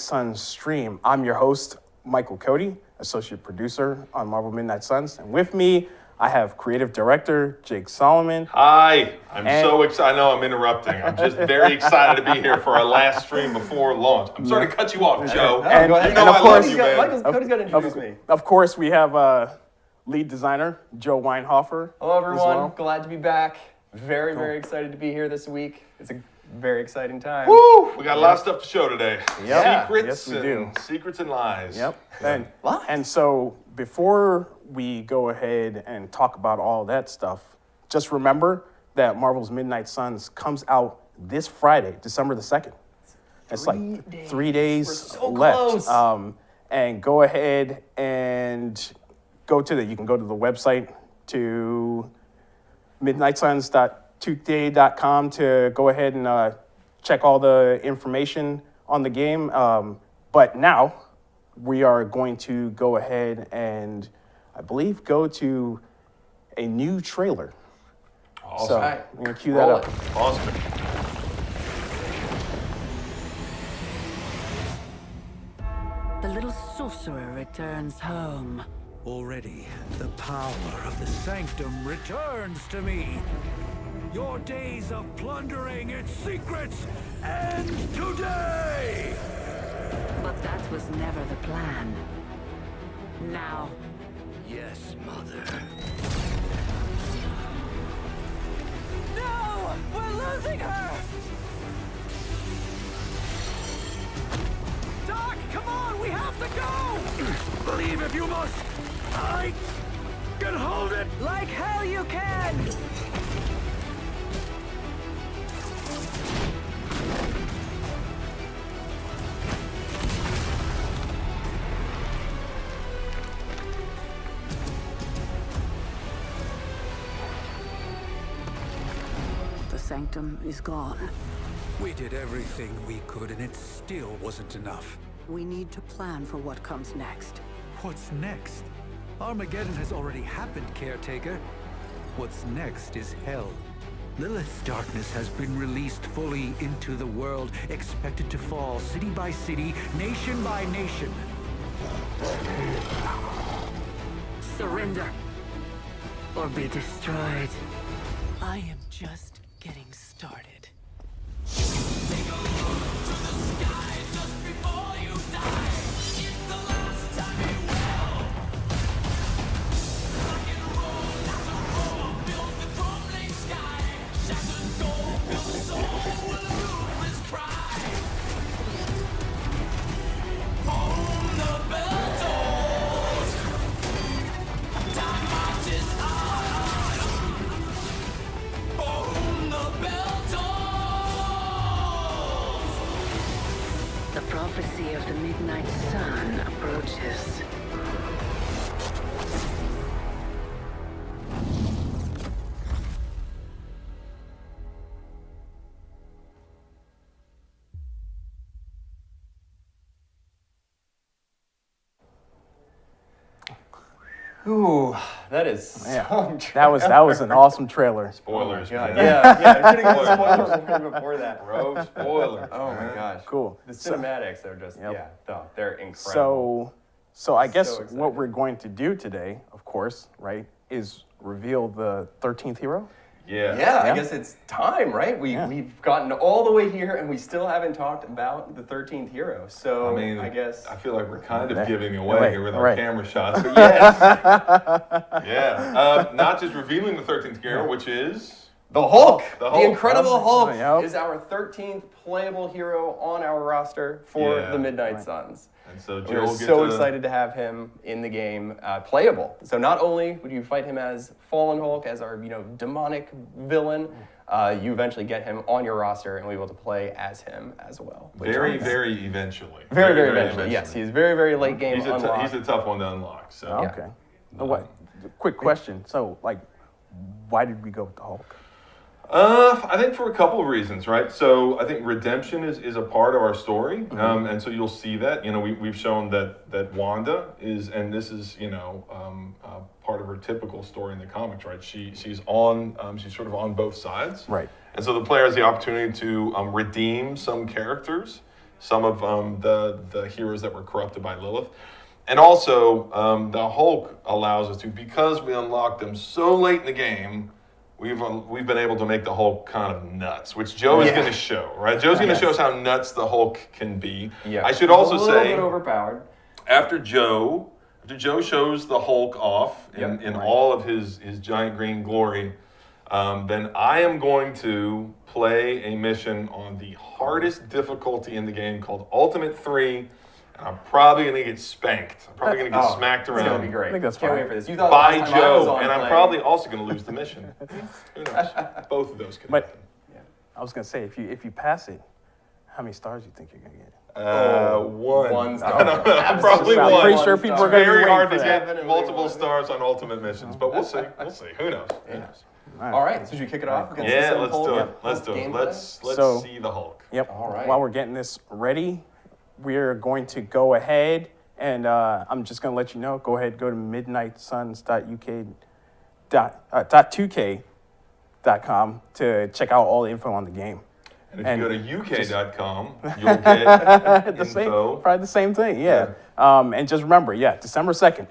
Suns stream. I'm your host, Michael Cody, associate producer on Marvel Midnight Suns. And with me, I have creative director Jake Solomon. Hi, I'm so excited. I know I'm interrupting. I'm just very excited to be here for our last stream before launch. I'm sorry to cut you off, Joe. And you know of I course- love you, man. Cody's got to introduce me. Of course, we have lead designer Joe Weinhofer. Hello, everyone. well. Glad to be back. Very excited to be here this week. It's a very exciting time. Woo! We got a lot of stuff to show today. Yep. Secrets Yes, we do. and secrets and lies. Yep. Yeah. And so before we go ahead and talk about all that stuff, just remember that Marvel's Midnight Suns comes out this Friday, December the 2nd. It's like 3 days We're so left. close. And go ahead and you can go to the website to midnightsuns.today.com to go ahead and check all the information on the game. But now we are going to go ahead and, I believe, go to a new trailer. Awesome. So Right. I'm going to cue that Roll up. it. Awesome. The little sorcerer returns home. Already, the power of the sanctum returns to me. Your days of plundering its secrets end today! But that was never the plan. Now, Yes, Mother. no! We're losing her! Doc, come on! We have to go! Believe if you must! I can hold it! Like hell you can! The sanctum is gone. We did everything we could, and it still wasn't enough. We need to plan for what comes next. What's next? Armageddon has already happened, Caretaker. What's next is hell. Lilith's darkness has been released fully into the world, expected to fall city by city, nation by nation. Surrender. Or be destroyed. I am just getting started. The prophecy of the midnight sun approaches. Ooh, that is Yeah. some That was an awesome trailer. Spoilers, God, man. yeah, I should have given spoilers warning before that. Bro, spoilers. Oh my man. gosh. Cool. The cinematics are just, they're incredible. So I guess So excited. what we're going to do today, of course, right, is reveal the 13th hero. Yeah. Yeah, Yeah. I guess it's time, right? We've gotten all the way here and we still haven't talked about the 13th hero. So I mean, I guess I feel like we're kind of giving away Right, here with our right. camera shots, but yes. Yeah. Not just revealing the 13th hero, which is... the Hulk, The the Hulk. Incredible Hulk, Yep. is our 13th playable hero on our roster for Yeah. the Midnight Suns. And so Joe We're will get so to... excited to have him in the game, playable. So not only would you fight him as Fallen Hulk, as our demonic villain, you eventually get him on your roster and we'll be able to play as him as well. Very, very eventually. Very eventually. Yes, he's very late game He's unlock. he's a tough one to unlock. So. Okay. Quick question. So, like, why did we go with the Hulk? I think for a couple of reasons, right? So I think redemption is a part of our story, and so you'll see that. We've shown that Wanda is, and this is part of her typical story in the comics, right? She's sort of on both sides, Right. And so the player has the opportunity to redeem some characters some of the heroes that were corrupted by Lilith. And also, the Hulk allows us to, because we unlocked them so late in the game, we've been able to make the Hulk kind of nuts, which Joe is going to show, right? Joe's going to show us how nuts the Hulk can be. Yeah. I should also a little say, bit overpowered. after Joe shows the Hulk off in all of his giant green glory, then I am going to play a mission on the hardest difficulty in the game called Ultimate 3. And I'm probably going to get spanked. I'm probably going to get smacked around. It's going to be great. I think that's Can't fine. wait for this. You thought By last time I was Joe, on and I'm playing- probably also going to lose the mission. Who knows? Both of those could But- happen. I was gonna say, if you pass it, how many stars do you think you're gonna get? One. One star. Probably I'm one. pretty sure people are gonna be Very waiting hard for to that. get Definitely multiple one. stars on ultimate missions, but we'll see. We'll see. Who knows? Who knows? All right, so should we kick it off? against Yeah, some let's Hulk- do it. Hulk Let's do it. gameplay? Let's So- see the Hulk. Yep. All right. While we're getting this ready, we're going to go ahead and I'm just gonna let you know. Go ahead, go to midnightsuns.uk.2k.com to check out all the info on the game. And if you go to uk.com, you'll get The same, info. probably the same thing. Yeah. And just remember, December 2nd.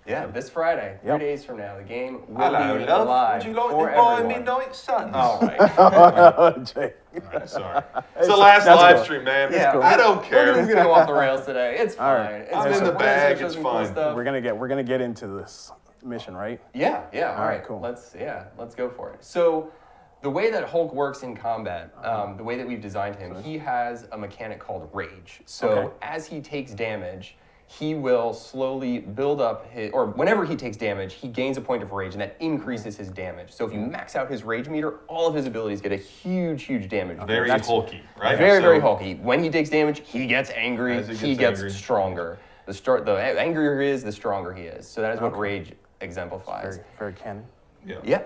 Yeah, this Friday, 3 Yep. days from now, the game will Hello, be love. live Would you like for to buy everyone. Midnight Suns? All right. Jay. All right, sorry. It's the last That's live cool. stream, man. Yeah, I don't care. Everything's gonna go off the rails today. It's All fine. right. It's I'm in fine. the We're gonna bag, show it's some cool fine. stuff. We're gonna get into this mission, right? Yeah. All right, right, cool. Let's go for it. So, the way that Hulk works in combat, the way that we've designed him, he has a mechanic called Rage. So Okay. as he takes damage, he will slowly build up his, or whenever he takes damage, he gains a point of rage, and that increases his damage. So if you max out his rage meter, all of his abilities get a huge damage. Very hulky, right? Very, So- very hulky. When he takes damage, he gets angry. As He he gets gets angry. stronger. The angrier he is, the stronger he is. So that is what rage exemplifies. Very canon. Yeah.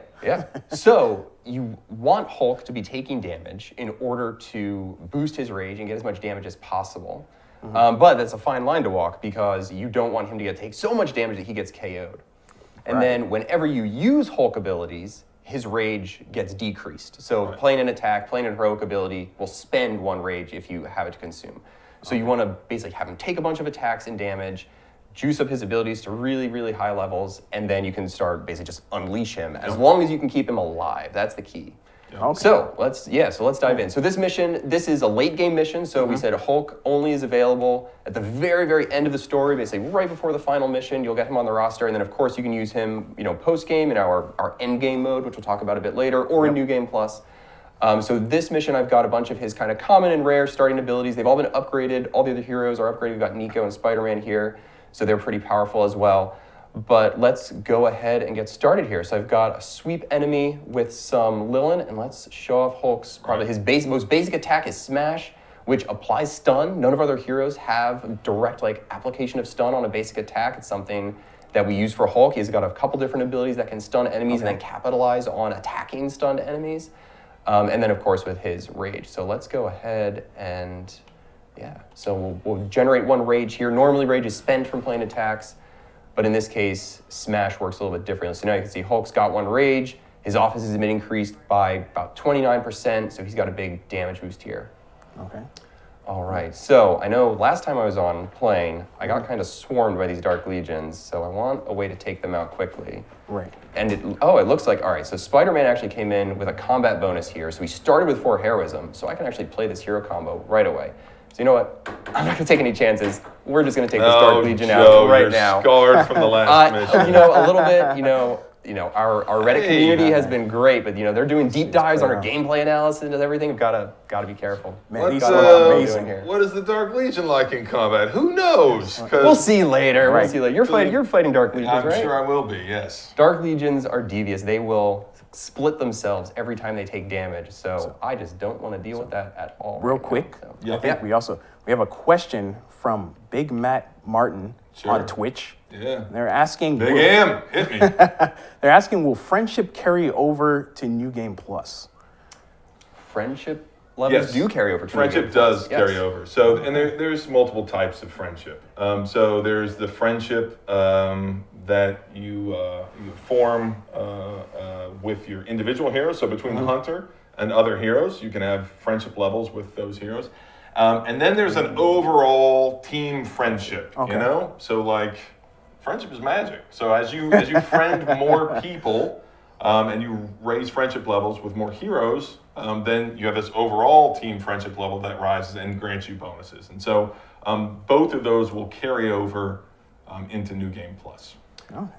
So you want Hulk to be taking damage in order to boost his rage and get as much damage as possible. But that's a fine line to walk because you don't want him to take so much damage that he gets KO'd. And then whenever you use Hulk abilities, his rage gets decreased. So playing an attack, playing a heroic ability will spend 1 rage if you have it to consume. So you want to basically have him take a bunch of attacks and damage, juice up his abilities to really, really high levels, and then you can start basically just unleash him as long as you can keep him alive. That's the key. Okay. So let's dive in. So this is a late game mission. So we said Hulk only is available at the very, very end of the story, basically right before the final mission. You'll get him on the roster, and then of course you can use him, post game in our end game mode, which we'll talk about a bit later, or in New Game Plus. So this mission, I've got a bunch of his kind of common and rare starting abilities. They've all been upgraded. All the other heroes are upgraded. We've got Nico and Spider-Man here, so they're pretty powerful as well. But let's go ahead and get started here. So I've got a sweep enemy with some Lilin, and let's show off Hulk's probably his most basic attack is Smash, which applies stun. None of our other heroes have direct application of stun on a basic attack. It's something that we use for Hulk. He's got a couple different abilities that can stun enemies and then capitalize on attacking stunned enemies. And then of course with his rage. So let's go ahead and so we'll generate 1 rage here. Normally rage is spent from playing attacks. But in this case, Smash works a little bit differently. So now you can see Hulk's got 1 rage. His offense has been increased by about 29%, so he's got a big damage boost here. Okay. All right, so I know last time I was on playing, I got kind of swarmed by these Dark Legions, so I want a way to take them out quickly. Right. And it looks like, all right, so Spider-Man actually came in with a combat bonus here. So we started with 4 heroism, so I can actually play this hero combo right away. So you know what? I'm not gonna take any chances. We're just gonna take this Dark Legion out right you're now. Scarred from the last mission. A little bit, our Reddit community has been great, but they're doing deep dives on our gameplay analysis and everything. We've gotta be careful. Man, these Gotta are know what we're amazing. doing here. What is the Dark Legion like in combat? Who knows? 'Cause We'll see later. Right. We'll see later. You're fighting Dark Legions, I'm right? sure I will be, yes. Dark Legions are devious. They will split themselves every time they take damage. So I just don't want to deal with that at all. Real right now, quick, so. I think we have a question from Big Matt Martin on Twitch. Yeah. They're asking, Big M, hit me. they're asking, will friendship carry over to New Game Plus? Friendship levels Yes. do carry over. To Friendship New Game does Plus. carry Yes. over. So, and there's multiple types of friendship. So there's the friendship that you form with your individual heroes. So between the hunter and other heroes, you can have friendship levels with those heroes. And then there's an overall team friendship, Okay. you know? So like, friendship is magic. So as you friend more people, and you raise friendship levels with more heroes, then you have this overall team friendship level that rises and grants you bonuses. And so both of those will carry over into New Game Plus.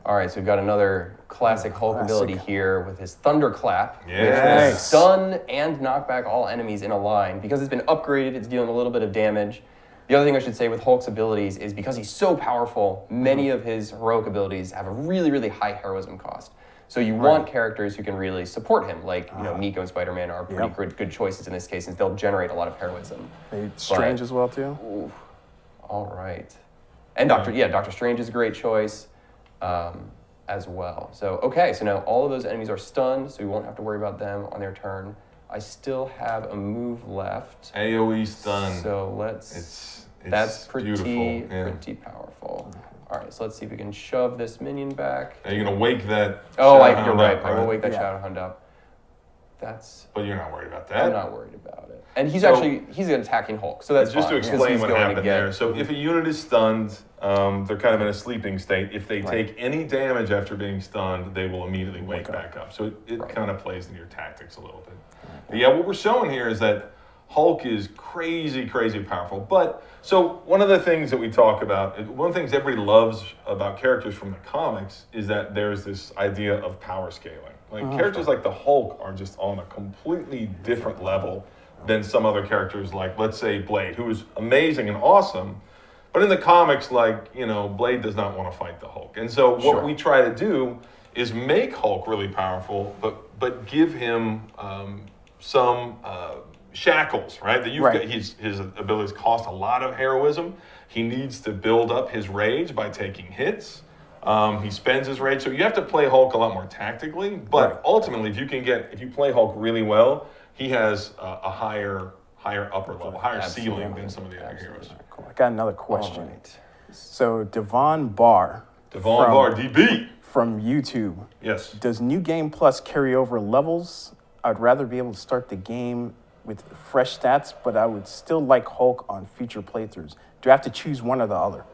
All right, so we've got another classic Hulk ability here with his Thunderclap, which will Yes. stun and knock back all enemies in a line. Because it's been upgraded, it's dealing a little bit of damage. The other thing I should say with Hulk's abilities is because he's so powerful, many of his heroic abilities have a really, really high heroism cost. So you want characters who can really support him, like Nico and Spider-Man are pretty good choices in this case, since they'll generate a lot of heroism. Strange as well too. All right, and Doctor Strange is a great choice as well. So okay, so now all of those enemies are stunned, so we won't have to worry about them on their turn. I still have a move left. AoE stun. So let's. It's That's pretty beautiful. Yeah. pretty powerful. All right, so let's see if we can shove this minion back. Are you gonna wake that? Oh, Shadow you're Hound right. up, I will wake that Shadow Hound up. That's. But you're not worried about that. I'm not worried about it. And he's So- he's an attacking Hulk, so that's Just to fine, because explain he's what going to happened get- there. So if a unit is stunned, they're kind of in a sleeping state. If they take any damage after being stunned, they will immediately wake back up. So it kind of plays into your tactics a little bit. But yeah, what we're showing here is that Hulk is crazy, crazy powerful. But so one of the things that we talk about, one of the things everybody loves about characters from the comics is that there's this idea of power scaling. Like characters like the Hulk are just on a completely different level than some other characters, like let's say Blade, who is amazing and awesome. But in the comics, like, you know, Blade does not want to fight the Hulk. And so what we try to do is make Hulk really powerful, but give him some shackles, right? That his abilities cost a lot of heroism. He needs to build up his rage by taking hits. He spends his rage, so you have to play Hulk a lot more tactically. But ultimately, if you play Hulk really well, he has a higher upper level, higher ceiling than some of the other heroes. Cool. I got another question. All right. So Devon Barr. DB. From YouTube. Yes. Does New Game Plus carry over levels? I'd rather be able to start the game with fresh stats, but I would still like Hulk on future playthroughs. Do I have to choose one or the other?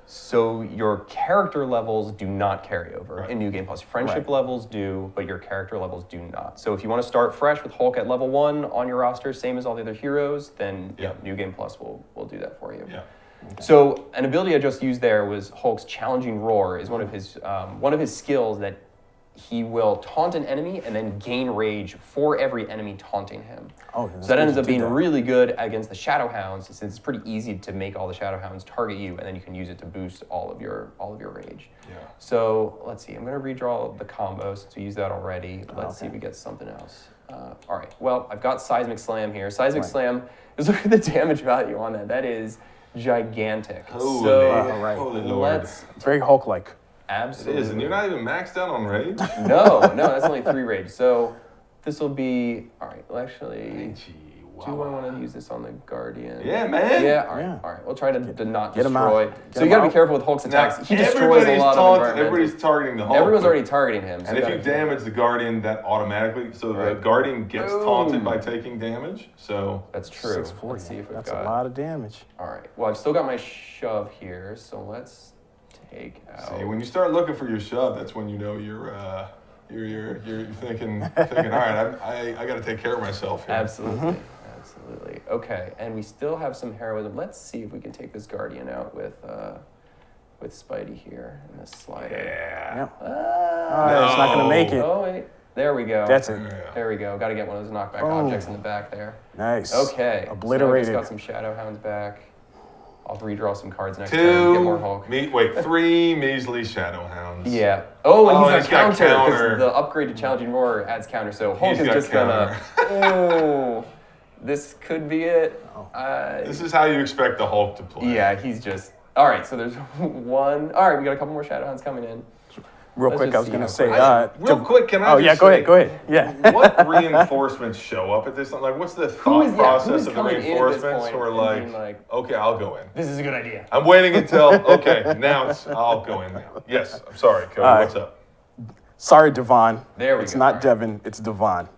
So your character levels do not carry over in New Game Plus. Friendship levels do, but your character levels do not. So if you want to start fresh with Hulk at level 1 on your roster, same as all the other heroes, then New Game Plus will do that for you. Yeah. Okay. So an ability I just used there was Hulk's Challenging Roar is one of his skills that he will taunt an enemy and then gain rage for every enemy taunting him. Oh, so that ends up being really good against the Shadow Hounds, since it's pretty easy to make all the Shadow Hounds target you, and then you can use it to boost all of your rage. Yeah. So let's see. I'm going to redraw the combo since we used that already. Let's see if we get something else. All right. Well, I've got Seismic Slam here. Seismic Slam. Just look at the damage value on that. That is gigantic. Holy Lord. It's very Hulk-like. Absolutely. It is, and you're not even maxed out on rage? No, that's only 3 rage. So this will be, all right, well, actually, do I want to use this on the Guardian? Yeah, man. Yeah, all right. We'll try to not Get him out. destroy. So you got to be careful with Hulk's attacks. Now, He destroys a lot of environmental. everybody's targeting the Hulk. Everyone's already targeting him. And if you damage the Guardian, that automatically, so the Guardian gets taunted by taking damage. So that's true. 640. Let's see if we've That's got. a lot of damage. All right. Well, I've still got my shove here, so let's take out. see, when you start looking for your shove, that's when you know you're thinking, all right, I got to take care of myself here. Absolutely. Absolutely. Okay, and we still have some heroism. Let's see if we can take this Guardian out with Spidey here in this slider. Yeah. It's not going to make it. Oh, wait. There we go. That's it. There we go. Got to get one of those knockback objects in the back there. Nice. Okay. Obliterated. So I just got some Shadow Hounds back. I'll redraw some cards next turn. Get more Hulk. 3 measly Shadow Hounds. Yeah. Oh, and he's he's got got counter. counter. Because the upgrade to Challenging Roar adds counter. So Hulk He's is got just counter. gonna. This could be it. This is how you expect the Hulk to play. Yeah, he's just. All right, so there's one. All right, we got a couple more Shadow Hounds coming in. Real Let's quick, just I was see going how to say. quick- Real quick, can I Oh, yeah, just go say, ahead. Yeah. What reinforcements show up at this? Like, what's the thought who process is of the coming in at this reinforcements? point Who are and like, being like, okay, I'll go in. This is a good idea. I'm waiting until, okay, now I'll go in now. Yes, I'm sorry, Cody, what's up? Sorry, Devon. There we It's go. not All right. Devin, it's Devon.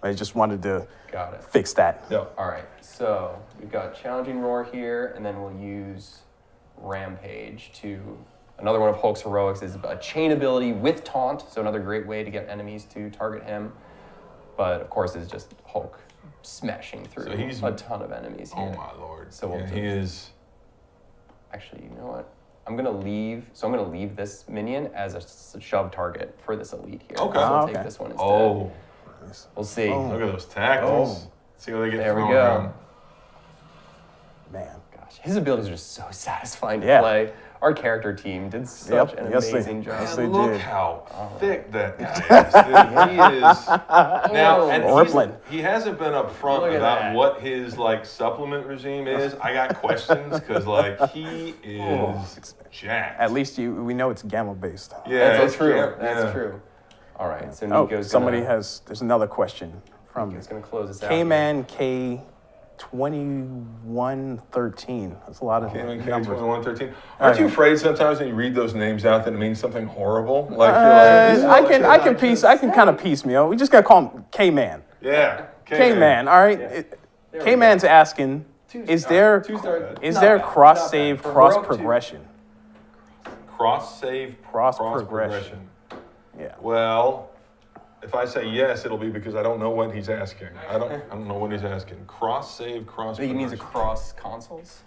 I just wanted to Got it. fix that. Yeah. All right, so we've got Challenging Roar here, and then we'll use Rampage to... Another one of Hulk's heroics is a chain ability with taunt, so another great way to get enemies to target him. But of course, it's just Hulk smashing through So he's- a ton of enemies here. Oh my lord. So we'll yeah, do- he is. Actually, you know what? I'm gonna leave this minion as a shove target for this elite here. Okay. So I'll Okay. take this one instead. Oh, We'll see. look at those tactics. Oh. See how they get There we thrown go. around. Man. Gosh, his abilities are just so satisfying to Yeah. play. Our character team did such an Yes, they- amazing job. yes, Man, they look did. how thick that guy is. Dude. He is now, and Rippling. he hasn't been upfront Look at about that. what his like supplement regime is. I got questions because like he is jacked. At least we know it's gamma based. yeah, That's true. yeah, That's yeah. true. All right, so Oh, Nico's somebody gonna, there's another question from Nico's gonna close this out. K-Man K2113. That's a lot of numbers. K2113. Aren't you afraid sometimes when you read those names out that it means something horrible? Like you're like, I can kind of piecemeal. We just gotta call him K-Man. Yeah, K-Man, all right? There we K-Man's asking, is there Two-star- is not there bad, cross not save, bad. For cross Heroic two. progression? Cross save, Cross progression. Yeah. Well, if I say yes, it'll be because I don't know what he's asking. I don't know what he's asking. Cross save, cross I think he means progression. across consoles.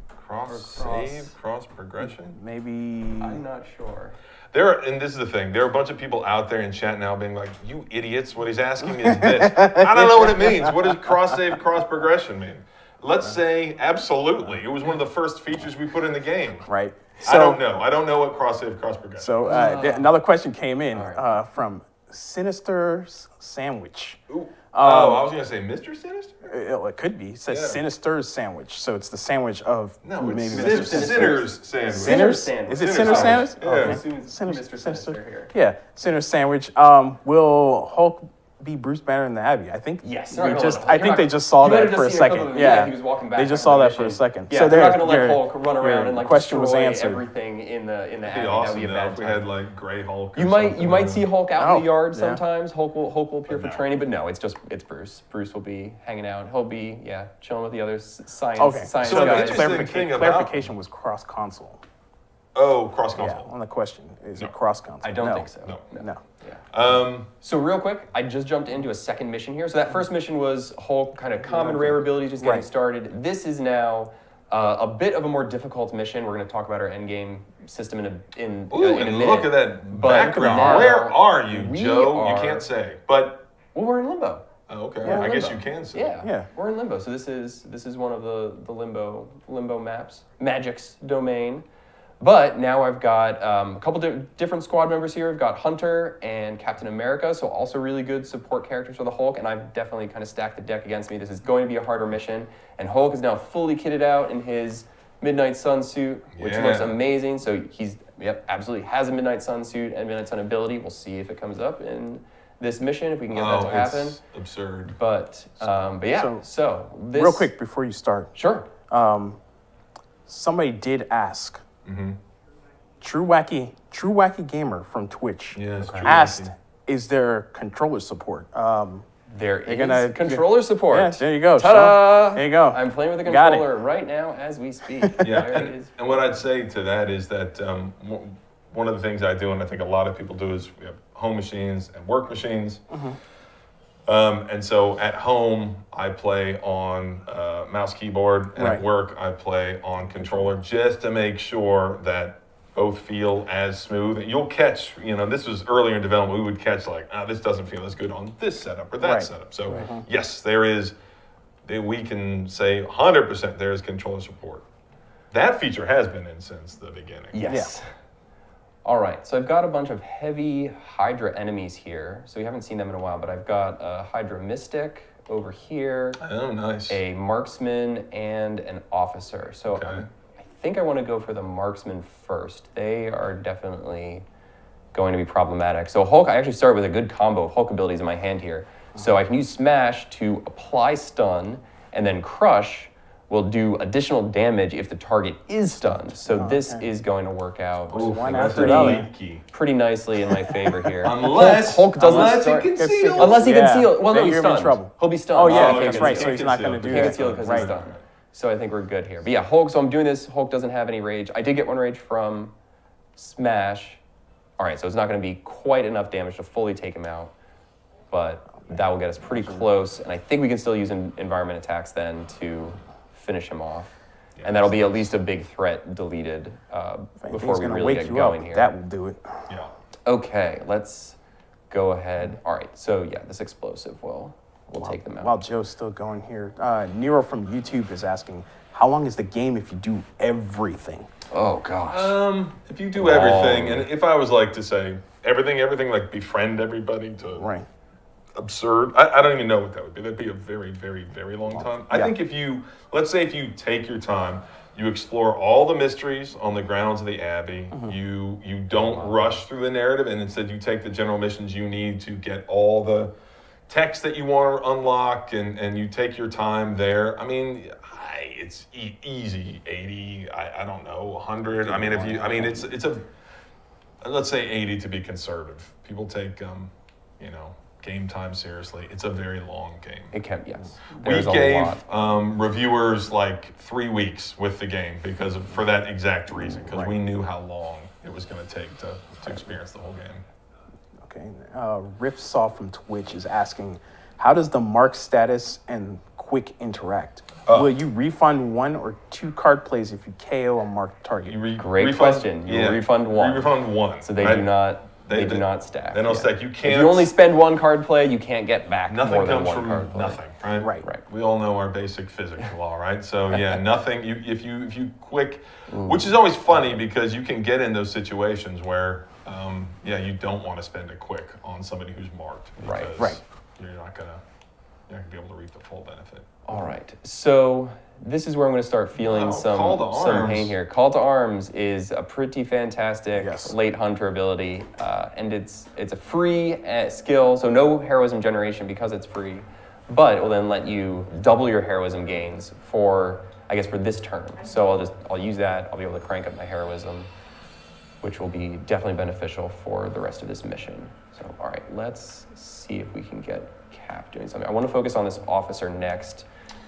Cross cross- save, cross progression. Maybe I'm not sure. And this is the thing. There are a bunch of people out there in chat now being like, "You idiots! What he's asking is this." I don't know what it means. What does cross save, cross progression mean? Let's say absolutely. It was one of the first features we put in the game. right. I don't know. I don't know what cross save, cross progression. So another question came in right. from Sinister's Sandwich. Ooh. I was gonna say Mr. Sinister. It could be. It says Yeah. Sinister's Sandwich. So it's the sandwich of No, maybe it's Mr. Sinner's sandwich. Sinners? Sandwich. Is it Sinner's Sinner Sandwich. Sandwich? Yeah. Okay. Assume it's Sinner's- Mr. Sinister. Sinister here. Yeah, Sinner's Sandwich. Will Hulk be Bruce Banner in the Abbey? I think. Yes. I think they just saw that for a second. Yeah. he was walking back. They just after saw the that for a mission. second. Yeah, So they're not there- going to let your- Hulk run around your and like question was destroy answered. everything in the It'd be Abbey. That would awesome be a though bad if we time. had like Gray Hulk. Or You might something. see Hulk out in the yard yeah. sometimes. Hulk will appear for no. training, but no, it's Bruce. Bruce will be hanging out. He'll be chilling with the other science Okay. science So the guys. interesting thing about- clarification was cross console. Oh, cross Yeah, console. on the question, is No. it cross console? I don't No. think so. No. No. So real quick, I just jumped into a second mission here. So that first mission was Hulk kind of common rare abilities just getting Right. started. This is now a bit of a more difficult mission. We're going to talk about our end game system in a Ooh, in a and minute. look at that But background. now Where are you, we Joe? You are- can't say. But Well, we're in limbo. oh, okay, We're in I guess you limbo. can say. Yeah, Yeah. we're in limbo. So this is one of the limbo maps, Magic's domain. But now I've got a couple different squad members here. I've got Hunter and Captain America, so also really good support characters for the Hulk, and I've definitely kind of stacked the deck against me. This is going to be a harder mission, and Hulk is now fully kitted out in his Midnight Sun suit, which Yeah. looks amazing. So he's, absolutely has a Midnight Sun suit and Midnight Sun ability. We'll see if it comes up in this mission, if we can get that to happen. It's absurd. But yeah, so this... Real quick before you start, Sure. somebody did ask. Mm-hmm. True Wacky Gamer from Twitch Yes, True asked, Wacky. "Is there controller support?" There is gonna- controller support. Yeah, there you go. Ta-da! Sean. There you go. I'm playing with a Got it. controller right now as we speak. Yeah, There it is. and what I'd say to that is that one of the things I do, and I think a lot of people do, is we have home machines and work machines. And so at home, I play on mouse keyboard, and Right. at work, I play on controller, just to make sure that both feel as smooth. You'll catch, this was earlier in development, we would catch like, this doesn't feel as good on this setup or that Right. setup. So yes, we can say 100% there is controller support. That feature has been in since the beginning. Yes. All right, so I've got a bunch of heavy Hydra enemies here. So we haven't seen them in a while, but I've got a Hydra Mystic over here, Oh, nice. a Marksman, and an Officer. So Okay. I think I want to go for the Marksman first. They are definitely going to be problematic. So Hulk, I actually start with a good combo of Hulk abilities in my hand here. So I can use Smash to apply stun and then Crush will do additional damage if the target is stunned. So this is going to work out One That's after the another. lead key. pretty nicely in my favor here. Unless Hulk doesn't unless start. he conceals. Unless he Yeah. conceals. Well, no, Then he's you're in stunned. trouble. He'll be stunned. Oh, yeah, He can't that's get right. sealed. So he's not going to do He can't that. get sealed because Right. he's stunned. So I think we're good here. But yeah, Hulk, so I'm doing this. Hulk doesn't have any rage. I did get one rage from Smash. All right, so it's not going to be quite enough damage to fully take him out, but that will get us pretty close. And I think we can still use environment attacks then to finish him off. And that'll be at least a big threat deleted before we gonna really wake get you going up, here. that will do it. Yeah. Okay, let's go ahead. All right, so yeah, this explosive will take them out. While Joe's still going here, Nero from YouTube is asking, how long is the game if you do everything? Oh gosh. If you do everything, and if I was like to say everything, like befriend everybody to Right. absurd. I don't even know what that would be. That'd be a very, very, very long time. I Yeah. think let's say if you take your time, you explore all the mysteries on the grounds of the Abbey. You don't rush through the narrative, and instead you take the general missions you need to get all the text that you want to unlock, and you take your time there. I mean, it's easy 80. I don't know 100. I mean, it's a let's say 80 to be conservative. People take game time seriously. It's a very long game. It can, yes. We There's a gave lot. reviewers like 3 weeks with the game for that exact reason, because we knew how long it was going to take to experience the whole game. Okay. Riff Saw from Twitch is asking, how does the mark status and quick interact? Will you refund 1 or 2 card plays if you KO a marked target? Great question. You will refund 1. You refund 1. So they right? do not. They do not stack. They don't stack. You can't. If you only spend 1 card play, you can't get back Nothing more than comes 1 from card play. nothing, right? Right. We all know our basic physics law, right? So yeah, nothing. If you quick, which is always funny because you can get in those situations where, you don't want to spend a quick on somebody who's marked. Right. Because Right. You're not gonna be able to reap the full benefit. All right. So this is where I'm going to start feeling Wow, some Call to Arms. pain here. Call to Arms is a pretty fantastic Yes. late hunter ability, and it's a free skill, so no heroism generation because it's free, but it will then let you double your heroism gains for this turn. So I'll use that. I'll be able to crank up my heroism, which will be definitely beneficial for the rest of this mission. So all right, let's see if we can get Cap doing something. I want to focus on this officer next.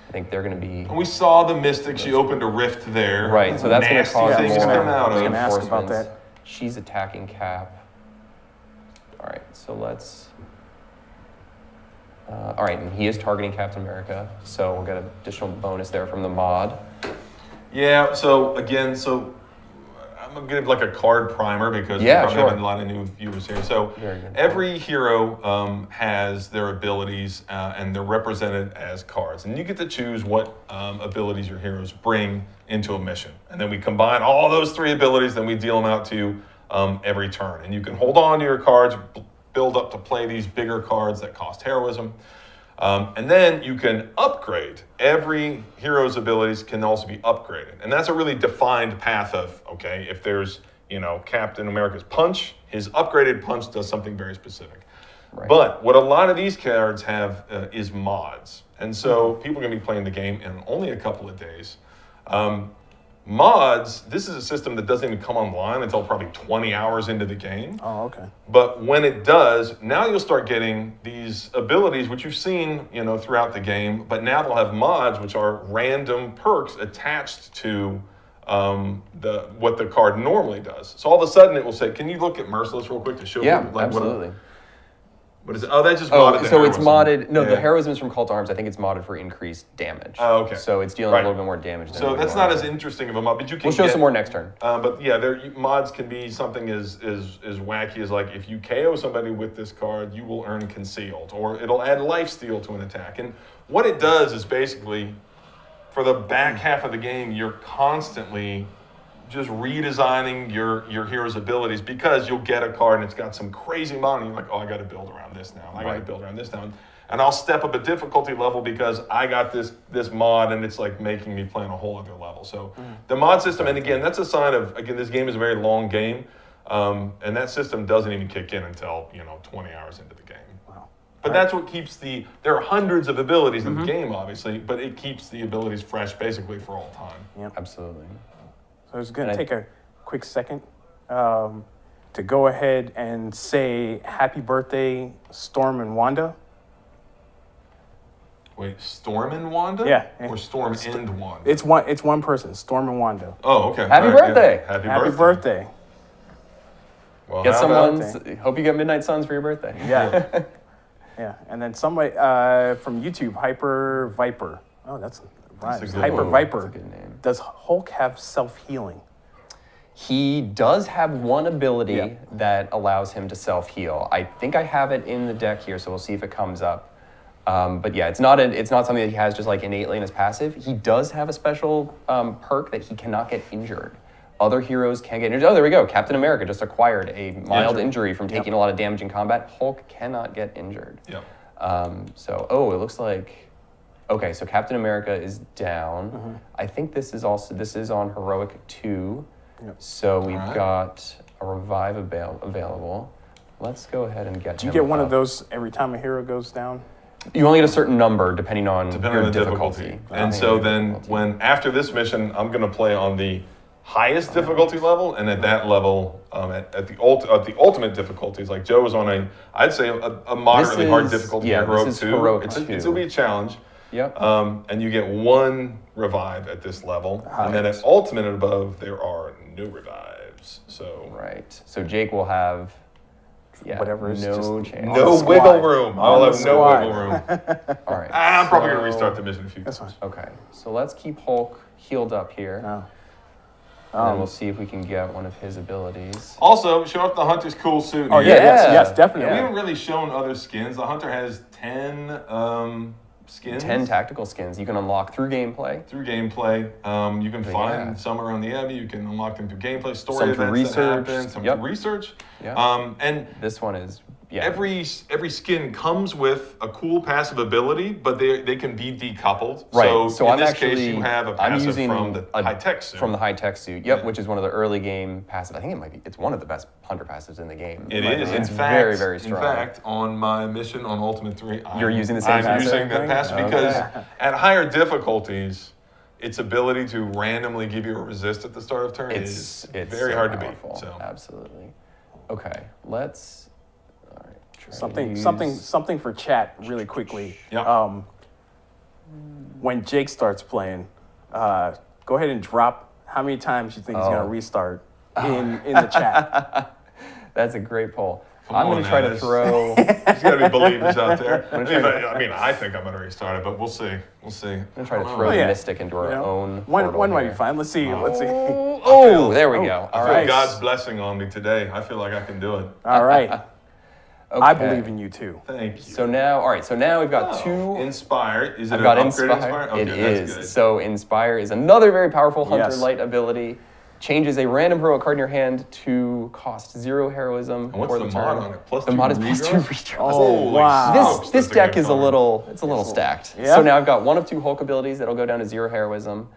I think they're going to be And we saw the Mystic. She opened a rift there. right. So that's going to Nasty cause things more come out I was of. gonna ask about reinforcements. that. She's attacking Cap. All right, so let's. All right, and he is targeting Captain America, so we'll get an additional bonus there from the mod. Yeah. So again, I'm gonna give like a card primer because we Yeah, probably sure. have a lot of new viewers here. So Very good. every hero has their abilities and they're represented as cards, and you get to choose what abilities your heroes bring into a mission, and then we combine all those 3 abilities, then we deal them out to you every turn, and you can hold on to your cards, build up to play these bigger cards that cost heroism. And then you can upgrade. Every hero's abilities can also be upgraded. And that's a really defined path of, okay, if there's, Captain America's punch, his upgraded punch does something very specific. Right. But what a lot of these cards have is mods. And so people are going to be playing the game in only a couple of days. Mods, this is a system that doesn't even come online until probably 20 hours into the game. Oh, okay. But when it does, now you'll start getting these abilities, which you've seen, throughout the game. But now they'll have mods, which are random perks attached to what the card normally does. So all of a sudden, it will say, "Can you look at Merciless real quick to show Yeah, you like absolutely. what is it? Oh, that's just modded. Oh, the so it's heroism. modded. No, the Yeah. heroism is from Call to Arms. I think it's modded for increased damage. Oh, okay. So it's dealing Right. a little bit more damage. Than So we that's want. not as interesting of a mod, but you can. We'll show get, some more next turn. But yeah, mods can be something as wacky as like if you KO somebody with this card, you will earn concealed, or it'll add lifesteal to an attack. And what it does is basically, for the back half of the game, you're constantly just redesigning your hero's abilities because you'll get a card and it's got some crazy mod and you're like, oh, I got to build around this now. I got to build around this now. And I'll step up a difficulty level because I got this mod and it's like making me play on a whole other level. So the mod system, and again, that's a sign of, this game is a very long game. And that system doesn't even kick in until, 20 hours into the game. Wow. But that's what keeps there are hundreds of abilities in the game, obviously, but it keeps the abilities fresh basically for all time. Yep. Absolutely. So I was going to take a quick second to go ahead and say happy birthday, Storm and Wanda. Wait, Storm and Wanda? Yeah. Or Storm and Wanda? It's one person, Storm and Wanda. Oh, okay. Happy All right, birthday. yeah. Happy Happy birthday. birthday. Well, Get how about- someone's. Hope you get Midnight Suns for your birthday. Yeah. Yeah. And then somebody from YouTube, Hyper Viper. Oh, that's rhymes. a good Hyper one. Viper. That's a good name. Does Hulk have self-healing? He does have one ability Yeah. that allows him to self-heal. I think I have it in the deck here, so we'll see if it comes up. But yeah, it's not something that he has just like innately in his passive. He does have a special perk that he cannot get injured. Other heroes can get injured. Oh, there we go. Captain America just acquired a mild injury from taking a lot of damage in combat. Hulk cannot get injured. Yep. It looks like, okay, so Captain America is down. I think this is on Heroic 2. Yep. So we've Alright. got a revive available. Let's go ahead and get Do you him get one up. of those every time a hero goes down? You only get a certain number depending on Depending your on the difficulty. And Depending so on your then difficulty. when after this mission, I'm going to play on the highest difficulty level, and at that level, at the ultimate difficulties, like Joe was on I'd say a moderately hard difficulty yeah, at Heroic this is 2. Heroic It'll 2. be a challenge. Yep. And you get one revive at this level, and then at ultimate and above, there are no revives. So Right. So Jake will have Whatever, it's no just- chance. no squad. wiggle room. I'll On have the no squad. wiggle room. All right. I'm probably going to so- restart the mission a few That's times. fine. Okay. So let's keep Hulk healed up here. Oh. And then we'll see if we can get one of his abilities. Also, show off the Hunter's cool suit. Oh, here. yeah, yes, Yeah. yes, definitely. We haven't really shown other skins. The Hunter has 10 skins. 10 tactical skins you can unlock through gameplay. Through gameplay. You can find yeah. some around the Abbey. You can unlock them through gameplay, story Some through events that research. happen, some Yep. through research. Yeah. And This one is, yeah. every skin comes with a cool passive ability, but they can be decoupled. Right. So, I'm in this actually, case, you have a I'm passive using from the high-tech suit. From the high-tech suit, yep, Yeah. which is one of the early game passive. I think it's one of the best Hunter passives in the game. It in my is. opinion. In It's fact, very, very strong. In fact, on my mission on Ultimate 3, You're using the same I'm passive? using that passive Okay. because at higher difficulties, its ability to randomly give you a resist at the start of turn It's is very so hard powerful. to beat. So Absolutely. Okay, let's. All right. try to Something for chat really quickly. Yeah. When Jake starts playing, go ahead and drop how many times you think he's gonna restart in the chat. That's a great poll. Come I'm on going to try now, to this- throw. there's got to be believers out there. gonna try I mean, I think I'm going to restart it, but we'll see. We'll see. I'm going to try to I don't throw know. the yeah. Mystic into our You know? own. One portal might here. be fine. Let's see. Let's see. Oh, there we go. I All feel right. God's blessing on me today. I feel like I can do it. All right. Okay. I believe in you too. Thank you. So now, all right. So now we've got two. Inspire. Is it I've an got upgraded Inspire. Okay, It that's is. good. So Inspire is another very powerful Hunter Yes. Light ability. Changes a random heroic card in your hand to cost 0 heroism. And what's for the the mod turn. on it? Plus the 2 mod is plus 2 redraws? redraws. Oh, Holy wow. smokes, This that's a deck good is a card. little stacked. Yeah. So now I've got one of 2 Hulk abilities that'll go down to 0 heroism.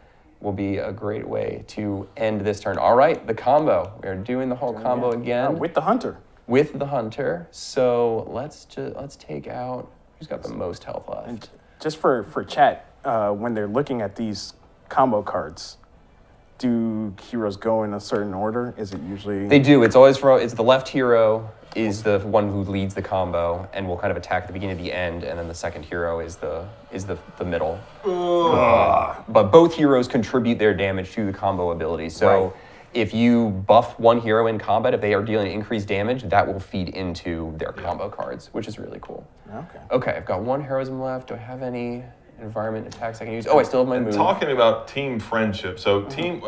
Will be a great way to end this turn. All right, the combo. We're doing the Hulk combo again With the hunter. with the Hunter. So let's take out who's got the most health left. And just for chat, when they're looking at these combo cards, do heroes go in a certain order? Is it usually They do. It's always it's the left hero is the one who leads the combo and will kind of attack at the beginning and the end, and then the second hero is the middle. But both heroes contribute their damage to the combo ability. So Right. if you buff one hero in combat, if they are dealing increased damage, that will feed into their combo cards, which is really cool. Okay. Okay, I've got 1 heroism left. Do I have any environment attacks I can use? Oh, I still have my And move. talking about team friendship, so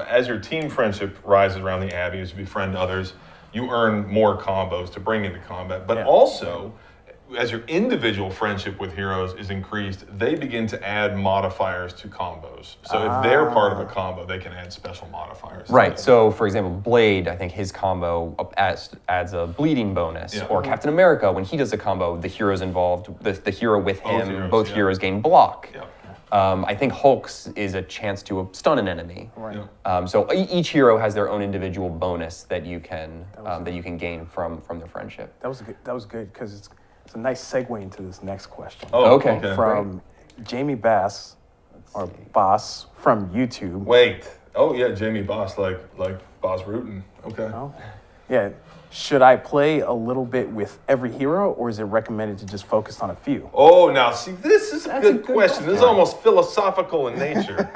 as your team friendship rises around the Abbey, as you befriend others, you earn more combos to bring into combat. But Yeah. also, as your individual friendship with heroes is increased, they begin to add modifiers to combos. So if they're part of a combo, they can add special modifiers. Right. So, for example, Blade, I think his combo adds a bleeding bonus. Yeah. Or Captain America, when he does a combo, the heroes involved, the hero with him, heroes, both yeah. heroes gain block. Yep. I think Hulk's is a chance to stun an enemy. Right. Yep. So each hero has their own individual bonus that you can gain from their friendship. That was good because It's a nice segue into this next question. Oh, Okay. From Jamie Bass, or Boss, from YouTube. Wait. Oh yeah, Jamie Boss, like Boss Rutan. Okay. Oh. Yeah. Should I play a little bit with every hero, or is it recommended to just focus on a few? Oh, now see, this is a good question. This is almost philosophical in nature.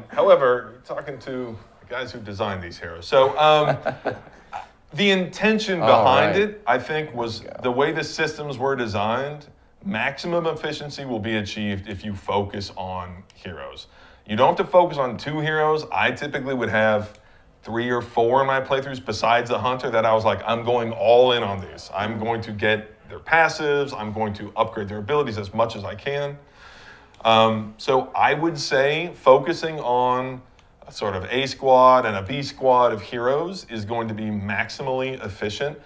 However, you're talking to the guys who designed these heroes. So the intention behind it, I think, was the way the systems were designed. Maximum efficiency will be achieved if you focus on heroes. You don't have to focus on 2 heroes. I typically would have 3 or 4 in my playthroughs besides the hunter that I was like, I'm going all in on these. I'm going to get their passives. I'm going to upgrade their abilities as much as I can. So I would say focusing on a sort of A squad and a B squad of heroes is going to be maximally efficient.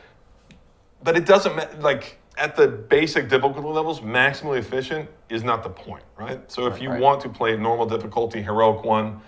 But it doesn't, like, at the basic difficulty levels, maximally efficient is not the point, right? So if you want to play normal difficulty, heroic 1,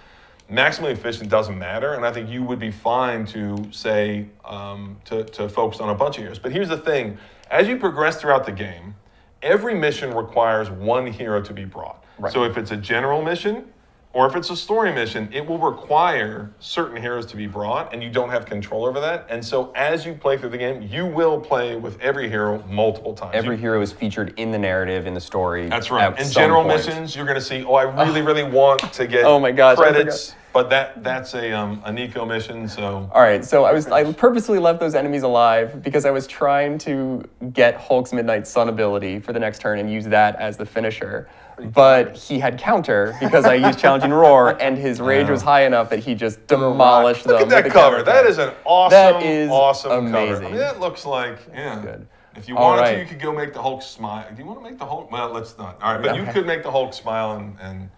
maximally efficient doesn't matter, and I think you would be fine to say to focus on a bunch of heroes. But here's the thing: as you progress throughout the game, every mission requires 1 hero to be brought. Right. So if it's a general mission, or if it's a story mission, it will require certain heroes to be brought, and you don't have control over that. And so as you play through the game, you will play with every hero multiple times. Every hero is featured in the narrative, in the story. That's right. at In some general point. missions, you're going to see, I really want to get Oh my gosh, I credits, but that's a Nico mission, so... All right, so I purposely left those enemies alive because I was trying to get Hulk's Midnight Sun ability for the next turn and use that as the finisher. But he had counter because I used Challenging Roar, and his rage was high enough that he just demolished them. Look at that with the cover. counter That attack. is an awesome, That is awesome amazing. cover. I mean, that looks like, Good. If you All wanted right. to, you could go make the Hulk smile. Do you want to make the Hulk? Well, let's not. All right, but you could make the Hulk smile and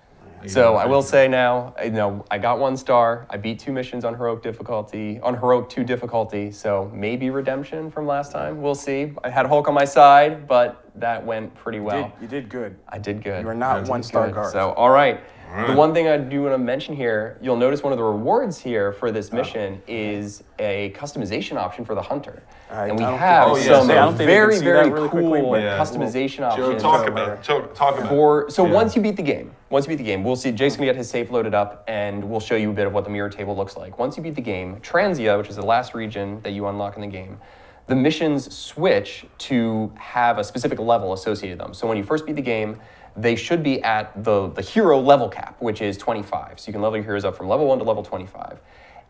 So I will say now, I got 1 star. I beat 2 missions on heroic difficulty, on heroic 2 difficulty. So maybe redemption from last time. We'll see. I had Hulk on my side, but that went pretty well. You did good. I did good. You are not I did 1-star good. guard. So, all right. The one thing I do want to mention here, you'll notice one of the rewards here for this mission is a customization option for the hunter. And we I don't have think- some I don't think we can very, see very that really cool quickly, but customization Joe, options. talk about it. So once you beat the game, we'll see Jake's gonna get his safe loaded up, and we'll show you a bit of what the mirror table looks like. Once you beat the game, Transia, which is the last region that you unlock in the game, the missions switch to have a specific level associated with them. So when you first beat the game, they should be at the hero level cap, which is 25. So you can level your heroes up from level 1 to level 25.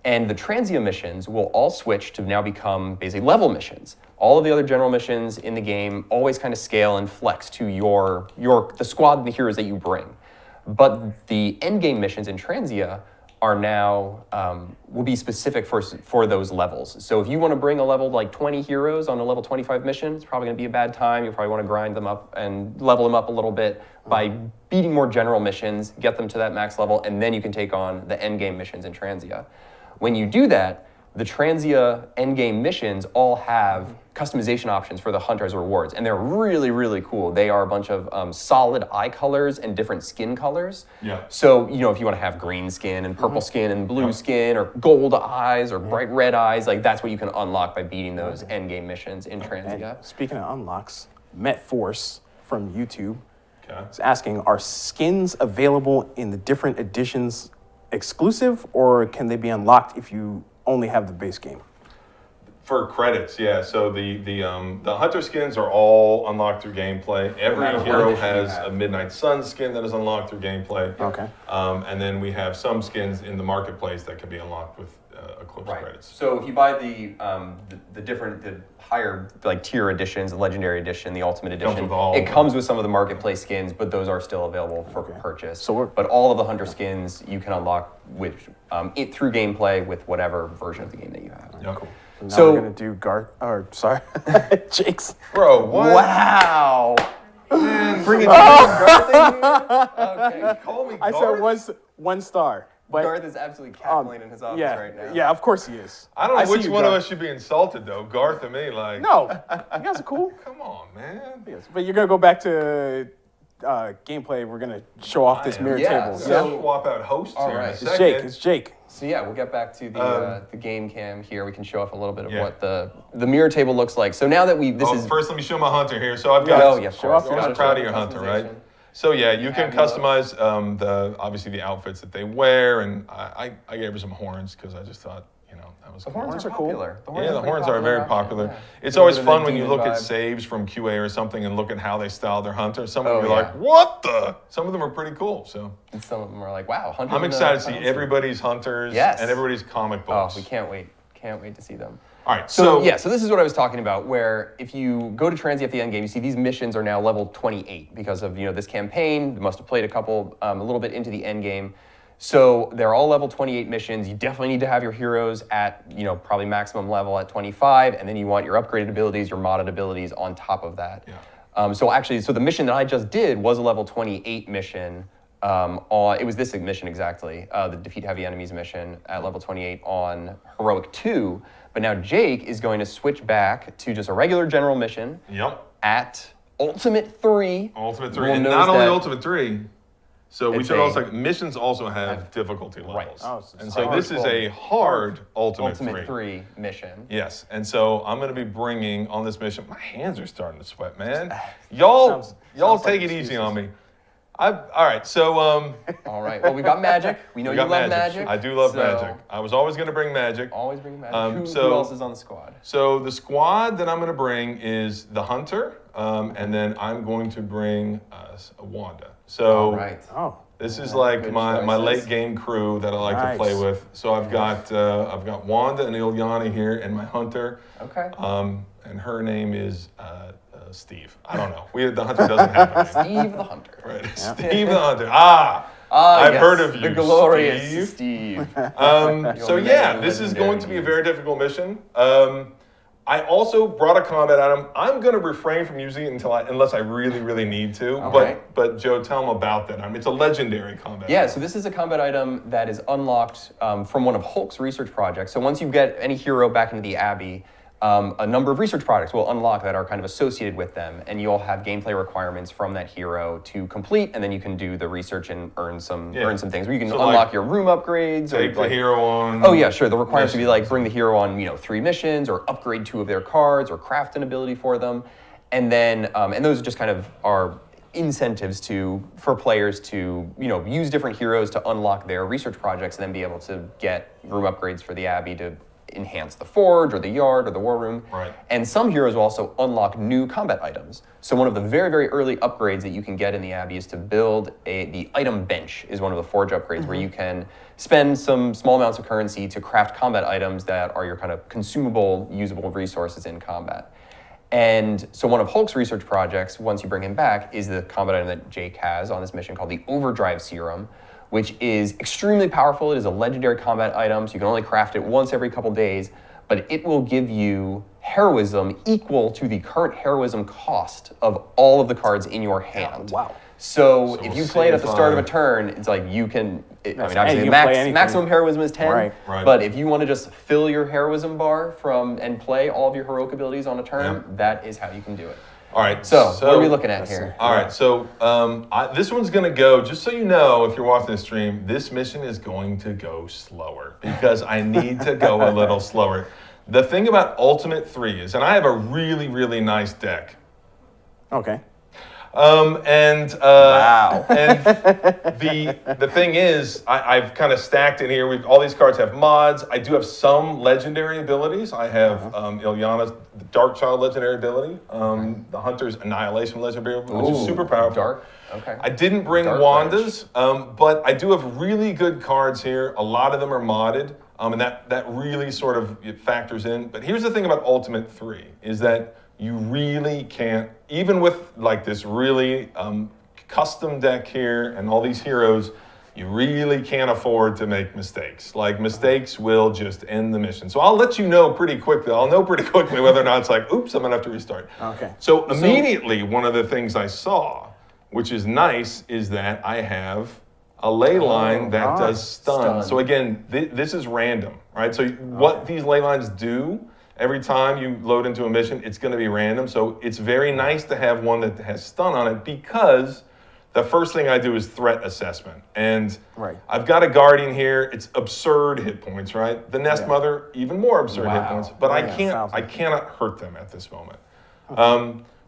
And the Transia missions will all switch to now become basically level missions. All of the other general missions in the game always kind of scale and flex to the squad and the heroes that you bring. But the end game missions in Transia are now, will be specific for those levels. So if you want to bring a level like 20 heroes on a level 25 mission, it's probably going to be a bad time. You'll probably want to grind them up and level them up a little bit by beating more general missions, get them to that max level, and then you can take on the end game missions in Transia. When you do that, the Transia endgame missions all have customization options for the hunter as rewards, and they're really, really cool. They are a bunch of solid eye colors and different skin colors. Yeah. So, if you want to have green skin and purple skin and blue skin, or gold eyes or bright red eyes, like that's what you can unlock by beating those endgame missions in Transia. And speaking of unlocks, MetForce from YouTube Okay. is asking, are skins available in the different editions exclusive, or can they be unlocked if you only have the base game? For credits, yeah. So the hunter skins are all unlocked through gameplay. Every hero has a Midnight Sun skin that is unlocked through gameplay. Okay. And then we have some skins in the marketplace that can be unlocked with Eclipse credits. So if you buy the higher tier editions, the Legendary Edition, the Ultimate Edition, with all it of them. comes with some of the marketplace skins, but those are still available for purchase. But all of the hunter skins you can unlock with through gameplay with whatever version of the game that you have. Yep. Cool. Now So- we're gonna do Jake's. Bro, what? Wow! Bringing Garth in here? Okay. Call me I Garth? said 1 star. But Garth is absolutely cackling in his office right now. yeah, of course he is. I don't know see which you, one of Garth. us should be insulted though, Garth and me. Like, No, you guys are cool. come on, man. Yes, but you're gonna go back to gameplay, we're gonna show off this mirror Yeah, table. so- Swap out hosts All here in a right. It's second. Jake. It's Jake. So yeah, we'll get back to the game cam here. We can show off a little bit of Yeah. what the mirror table looks like. So now that First, let me show my hunter here. So I've got. Oh yeah, of Show course. off your You're hunter. proud of your hunter, right? Customization. So yeah, you can Have you customize obviously the outfits that they wear, and I gave her some horns because I just thought that was The cool. horns are are cool. popular. Yeah, the pretty horns are very popular. option, yeah. It's A always little bit of fun a when you demon look at vibe. saves from QA or something and look at how they style their hunter. Some of Oh, them are yeah. like, what the? Some of them are pretty cool. So And some of them are like, wow, hunters. I'm in the excited to see Sunset. everybody's hunters Yes. and everybody's comic Oh, books. we can't wait. Can't wait to see them. All right, So yeah, so this is what I was talking about, where if you go to Transy at the end game, you see these missions are now level 28 because of this campaign. You must have played a little bit into the end game. So they're all level 28 missions. You definitely need to have your heroes at probably maximum level at 25, and then you want your upgraded abilities, your modded abilities on top of that. Yeah. So the mission that I just did was a level 28 mission. It was this mission exactly, the defeat heavy enemies mission at level 28 on Heroic 2. But now Jake is going to switch back to just a regular general mission Yep. at Ultimate 3. Ultimate 3. We'll And notice not only that- Ultimate 3, so we It's should a- also, missions also have difficulty levels. Right. Oh, so And it's so hard. this is a hard Ultimate 3 mission. Yes, and so I'm going to be bringing on this mission. My hands are starting to sweat, man. Y'all Sounds take like it easy excuses. on me. All right, so All right. Well, we've got magic. We know we you got love magic. I do love so magic. I was always going to bring magic. Always bring magic. Who so- else is on the squad? So the squad that I'm going to bring is the Hunter, and then I'm going to bring Wanda. So All right. Oh, this is like Good my choices. late game crew that I like to play Nice. with. So I've got Wanda and Ilyana here, and my Hunter. Okay. And her name is Steve. I don't know. The Hunter doesn't have a name. Steve the Hunter. Right. Steve the Hunter. I've yes, heard of you, The glorious Steve. Steve. So yeah, many this is legendary going to be a names. very difficult mission. I also brought a combat item. I'm going to refrain from using it unless I really, really need to. Okay. But Joe, tell them about that. It's a legendary combat. Yeah, item. so this is a combat item that is unlocked from one of Hulk's research projects. So once you get any hero back into the Abbey, a number of research projects will unlock that are kind of associated with them, and you'll have gameplay requirements from that hero to complete, and then you can do the research and earn some things. Where you can So, unlock like, your room upgrades. Take or the hero on. Oh yeah, sure. The requirements would be missions. like bring the hero on, 3 missions, or upgrade 2 of their cards, or craft an ability for them, and then and those just kind of are incentives for players to use different heroes to unlock their research projects, and then be able to get room upgrades for the Abbey to enhance the forge or the yard or the war room. Right. And some heroes will also unlock new combat items. So one of the very, very early upgrades that you can get in the Abbey is to build the item bench is one of the forge upgrades where you can spend some small amounts of currency to craft combat items that are your kind of consumable, usable resources in combat. And so one of Hulk's research projects, once you bring him back, is the combat item that Jake has on this mission called the Overdrive Serum, which is extremely powerful. It is a legendary combat item, so you can only craft it once every couple days, but it will give you heroism equal to the current heroism cost of all of the cards in your hand. wow. So if we'll you see play it at if the start of I- a turn, it's like you can, Hey, you can play anything. maximum heroism is 10, Right. Right. but if you want to just fill your heroism bar and play all of your heroic abilities on a turn, that is how you can do it. All right. So what are we looking at here? All right, so this one's going to go, just so you know, if you're watching the stream, this mission is going to go slower because I need to go a little slower. The thing about Ultimate 3 is, and I have a really, really nice deck. Okay. Wow. And the thing is, I've kind of stacked in here. All these cards have mods. I do have some legendary abilities. I have Ilyana's Dark Child legendary ability, the Hunter's Annihilation legendary ability, which is super powerful. Dark? Okay. I didn't bring Dark Wanda's, but I do have really good cards here. A lot of them are modded, and that really sort of factors in. But here's the thing about Ultimate 3, is that you really can't, even with like this really custom deck here and all these heroes, you really can't afford to make mistakes. Like, mistakes will just end the mission. So I'll let you know pretty quickly. I'll know pretty quickly whether or not it's like, oops, I'm gonna have to restart. Okay. So immediately, one of the things I saw, which is nice, is that I have a ley line that does stun. So again, this is random, right? So what these ley lines do, every time you load into a mission, it's going to be random. So it's very nice to have one that has stun on it, because the first thing I do is threat assessment. And Right. I've got a Guardian here. It's absurd hit points, right? The Nest Mother, even more absurd hit Wow. points. But Yeah, I cannot hurt them at this moment.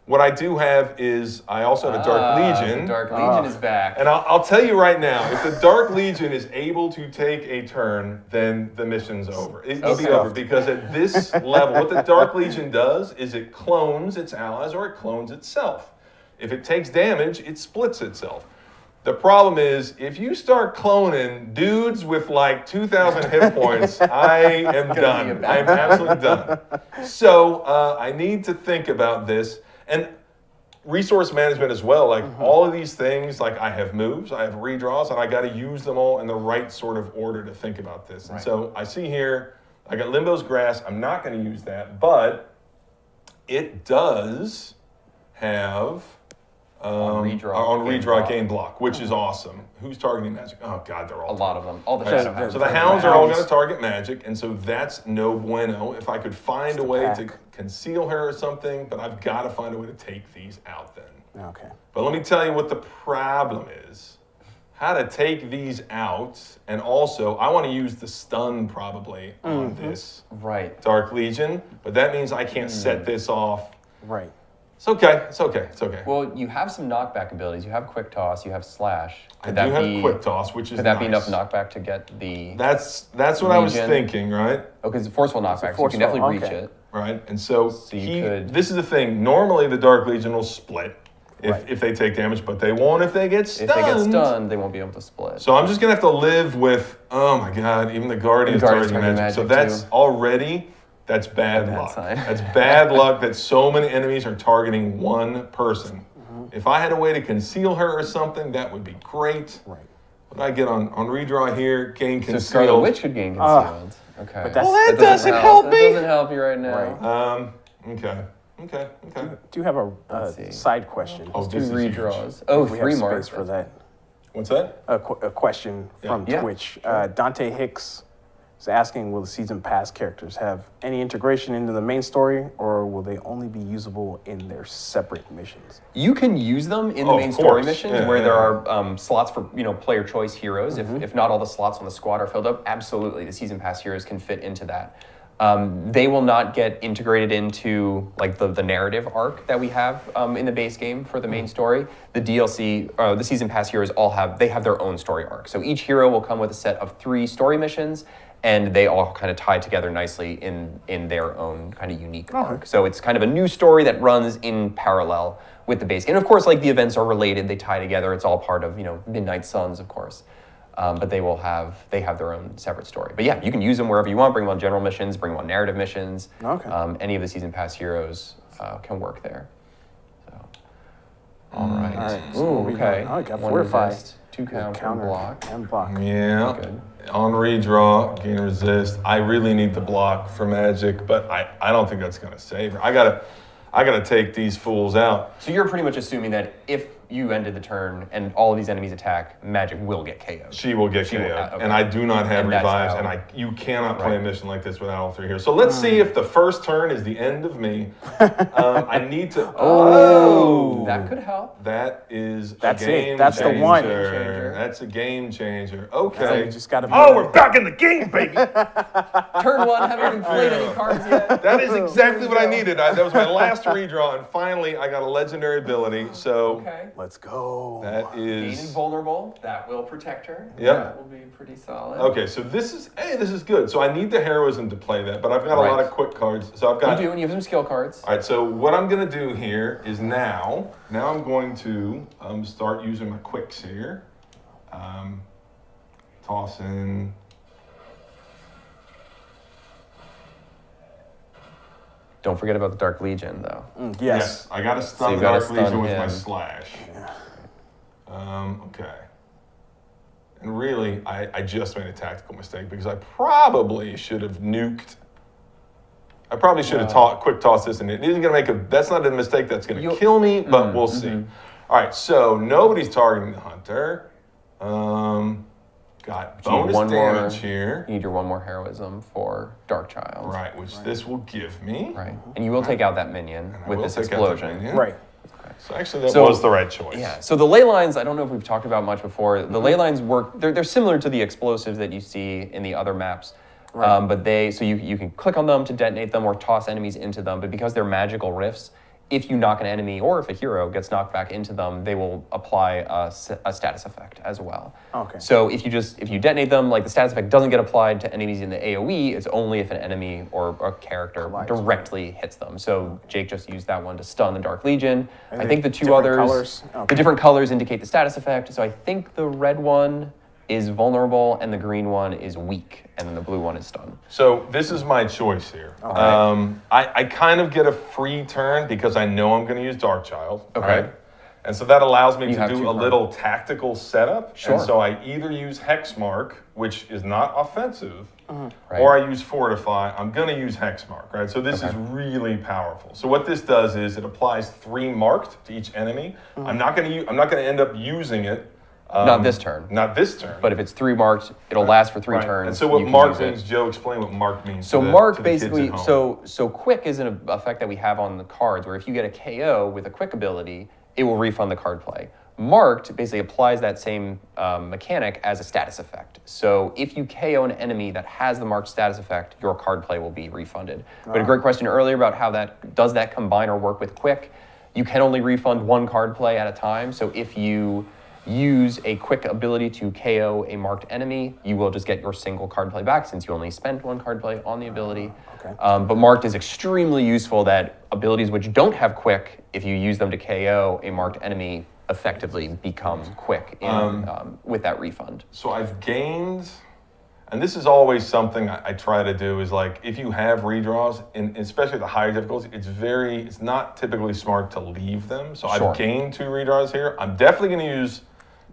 What I do have is I also have a Dark Legion. The Dark Legion is back. And I'll tell you right now, if the Dark Legion is able to take a turn, then the mission's over. It'll be over, because at this level, what the Dark Legion does is it clones its allies or it clones itself. If it takes damage, it splits itself. The problem is, if you start cloning dudes with like 2,000 hit points, I am done. I am absolutely done. So I need to think about this. And resource management as well, like all of these things, like I have moves, I have redraws, and I got to use them all in the right sort of order to think about this. And so I see here, I got Limbo's Grass. I'm not going to use that, but it does have redraw gain block, which is awesome. Who's targeting magic? Oh God, they're all A lot of them. All the shadow hounds. So the hounds are all going to target magic, and so that's no bueno. If I could find a way to conceal her or something, but I've got to find a way to take these out then. Okay. But let me tell you what the problem is. How to take these out, and also I want to use the stun probably on this Right. Dark Legion, but that means I can't set this off. Right. It's okay. It's okay. It's okay. Well, you have some knockback abilities. You have Quick Toss. You have Slash. I do have Quick Toss, which is Could that nice. be enough knockback to get the... That's what I was thinking, right? Oh, because it's forceful knockback, so you can definitely reach it. Right, and so, you could... this is the thing. Normally, the Dark Legion will split Right. if they take damage, but they won't if they get stunned. If they get stunned, they won't be able to split. So I'm just gonna have to live with. Oh my God! Even the Guardian's targeting magic. So that's already. That's bad luck. sign. That's bad luck that so many enemies are targeting one person. If I had a way to conceal her or something, that would be great. Right. What I get on redraw here, gain concealed. So Scarlet Witch could gain concealed. Okay. But that's, That doesn't help me. That doesn't help you right now. Right. Okay. do you have a side question? Oh, Two this is huge. redraws. Oh, We 3 have marks. space for that. What's that? A question from Yeah. Twitch. Dante Hicks is asking, will the season pass characters have any integration into the main story, or will they only be usable in their separate missions? You can use them in the Of main story course. missions Yeah, where yeah, there are slots for player choice heroes. If not all the slots on the squad are filled up, absolutely the season pass heroes can fit into that. They will not get integrated into like the narrative arc that we have in the base game for the main story. The DLC, the season pass heroes have their own story arc. So each hero will come with a set of 3 story missions, and they all kind of tie together nicely in their own kind of unique arc. So it's kind of a new story that runs in parallel with the base game. And of course, like the events are related, they tie together. It's all part of Midnight Suns, of course. But they have their own separate story. But yeah, you can use them wherever you want. Bring them on general missions. Bring them on narrative missions. Okay. Any of the season pass heroes can work there. So, all right. All right. So Ooh, we okay. got One fortify. resist, 2 counter, block. And block. Yeah. Good. On redraw, gain resist. I really need the block for magic, but I don't think that's gonna save her. I gotta take these fools out. So you're pretty much assuming that if you ended the turn and all of these enemies attack, magic will get KO'd. She will get KO'd, okay. and I do not have And that's revives, how- and you cannot play a mission like this without all 3 here. So let's see if the first turn is the end of me. I need to. Oh, That could help. that is That's a it. game That's the one. changer. That's a game changer. So Okay. you just gotta be Oh, we're back in the game, baby. Turn 1, haven't even played any cards yet. That is exactly what I needed. That was my last redraw, and finally I got a legendary ability. So Okay. Let's go. that Being is vulnerable, that will protect her. Yep. That will be pretty solid. okay. So this is good. So I need the heroism to play that, but I've got a lot Right. of quick cards. So I've got. You do, and you have some skill cards. All right. So what I'm gonna do here is now I'm going to start using my quicks here. Toss in. Don't forget about the Dark Legion, though. Yes. I got to So stun you've the gotta Dark Legion stun with my him. slash. Okay. And really, I just made a tactical mistake because I probably should have nuked. I probably should have quick tossed this, and it isn't going to make a. That's not a mistake that's going to kill me, but we'll see. All right, so nobody's targeting the hunter. Got You need bonus one more- damage here. You need your 1 more heroism for Dark Child. Right, which this will give me. Right. And you will take out that minion And I with will this take out that explosion. minion. Right. So actually, that was the right choice. Yeah. So the ley lines, I don't know if we've talked about much before. The ley lines work. They're similar to the explosives that you see in the other maps. Right. But you can click on them to detonate them or toss enemies into them. But because they're magical rifts, if you knock an enemy or if a hero gets knocked back into them, they will apply a status effect as well. Okay. So if you detonate them, like the status effect doesn't get applied to enemies in the AOE, it's only if an enemy or a character directly hits them. So Jake just used that one to stun the Dark Legion. I think the two different others, colors? the Okay. different colors indicate the status effect. So I think the red one is vulnerable and the green one is weak, and then the blue one is stunned. So this is my choice here. I kind of get a free turn because I know I'm going to use Darkchild. Okay. Right? And so that allows me You to have do two a little tactical setup. Sure. And so I either use Hexmark, which is not offensive, Right. or I use Fortify. I'm going to use Hexmark, right? So this is really powerful. So what this does is it applies 3 marked to each enemy. I'm not going to end up using it. Not this turn. Not this turn. But if it's 3 marked, it'll last for 3 Right. turns. And so you what can mark use it. means, Joe, explain what mark means. So to the- mark to the kids at basically, home. so quick is an effect that we have on the cards, where if you get a KO with a quick ability, it will refund the card play. Marked basically applies that same mechanic as a status effect. So if you KO an enemy that has the marked status effect, your card play will be refunded. But a great question earlier about how does that combine or work with quick? You can only refund 1 card play at a time. So if you use a quick ability to KO a marked enemy, you will just get your single card play back since you only spent 1 card play on the ability. Okay. But marked is extremely useful that abilities which don't have quick, if you use them to KO a marked enemy, effectively become quick with that refund. So I've gained, and this is always something I try to do, is like if you have redraws, especially the higher difficulty, it's not typically smart to leave them. So Sure. I've gained 2 redraws here. I'm definitely going to use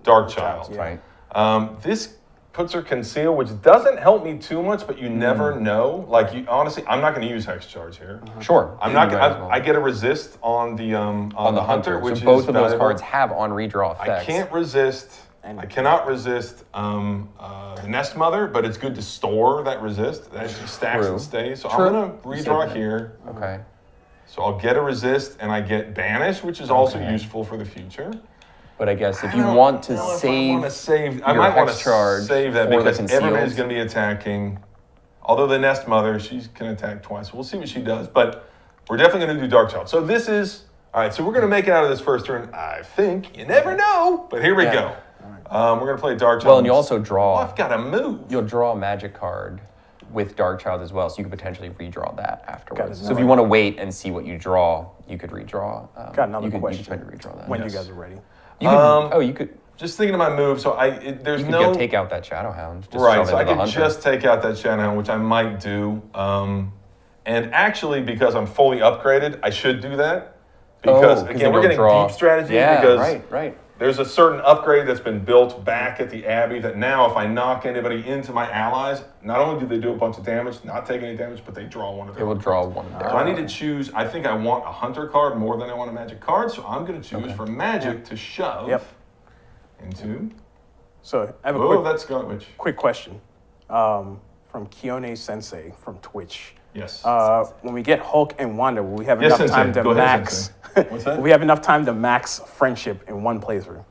Darkchild. Yeah. Right. This puts her conceal, which doesn't help me too much, but you never know. Like honestly, I'm not going to use Hex Charge here. Sure. I'm you not. might Gonna, as well. I get a resist on the hunter, which so both is of those valuable. cards have on redraw I effects. can't resist. I cannot resist the Nest Mother, but it's good to store that resist. That actually stacks True. and stays. So True. I'm going to redraw here. Okay. So I'll get a resist, and I get Banish, which is also useful for the future. But I guess if you want to I save, want to save. I your might want Hex to charge save that for the because everybody's concealed. going to be attacking. Although the Nest Mother, she can attack twice. We'll see what she does. But we're definitely going to do Darkchild. So this is all right. So we're going to make it out of this first turn. I think you never know. But here we go. We're going to play Darkchild. well, and you also Oh, draw. I've got to move. You'll draw a magic card with Darkchild as well, so you could potentially redraw that afterwards. it. So if you want to wait and see what you draw, you could redraw. Got another you could question. spend to redraw that. When Yes. you guys are ready. You could, you could. Just thinking of my move. So there's You could no take out that Shadowhound. Just right. shove So I into the could hunter. just take out that Shadowhound, which I might do. And actually, because I'm fully upgraded, I should do that. Because 'cause again, then we're you'll getting draw. deep strategy Yeah, because right. there's a certain upgrade that's been built back at the Abbey that now if I knock anybody into my allies, not only do they do a bunch of damage, not take any damage, but they draw one of It their will own. draw one of their. So I need to choose, I think I want a Hunter card more than I want a Magic card, so I'm going to choose for Magic to shove Yep. into... So I have a Oh, quick, that's garbage. quick question from Kione Sensei from Twitch. Yes. When we get Hulk and Wanda, will we have Yes, enough time Sensei. to Go ahead, max? Sensei. What's that? Will we have enough time to max friendship in one playthrough?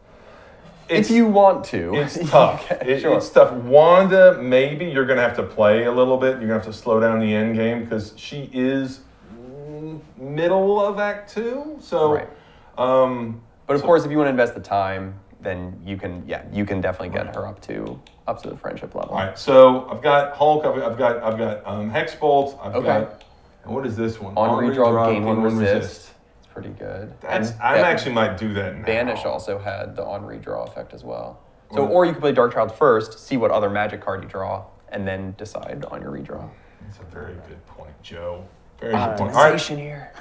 If you want to. It's tough. Sure. It's tough. Wanda, maybe you're going to have to play a little bit. You're going to have to slow down the end game because she is middle of Act 2. So, Right. But of course, if you want to invest the time, then you can definitely get her up to the friendship level. all right. So I've got Hulk. I've got Hexbolt. I've Okay. got. And what is this one? On redraw, gain one resist. It's pretty good. That's. And I that- actually might do that now. Banish also had the on redraw effect as well. So, or you could play Darkchild first, see what other magic card you draw, and then decide on your redraw. That's a very good point, Joe. Very good point. All right. here.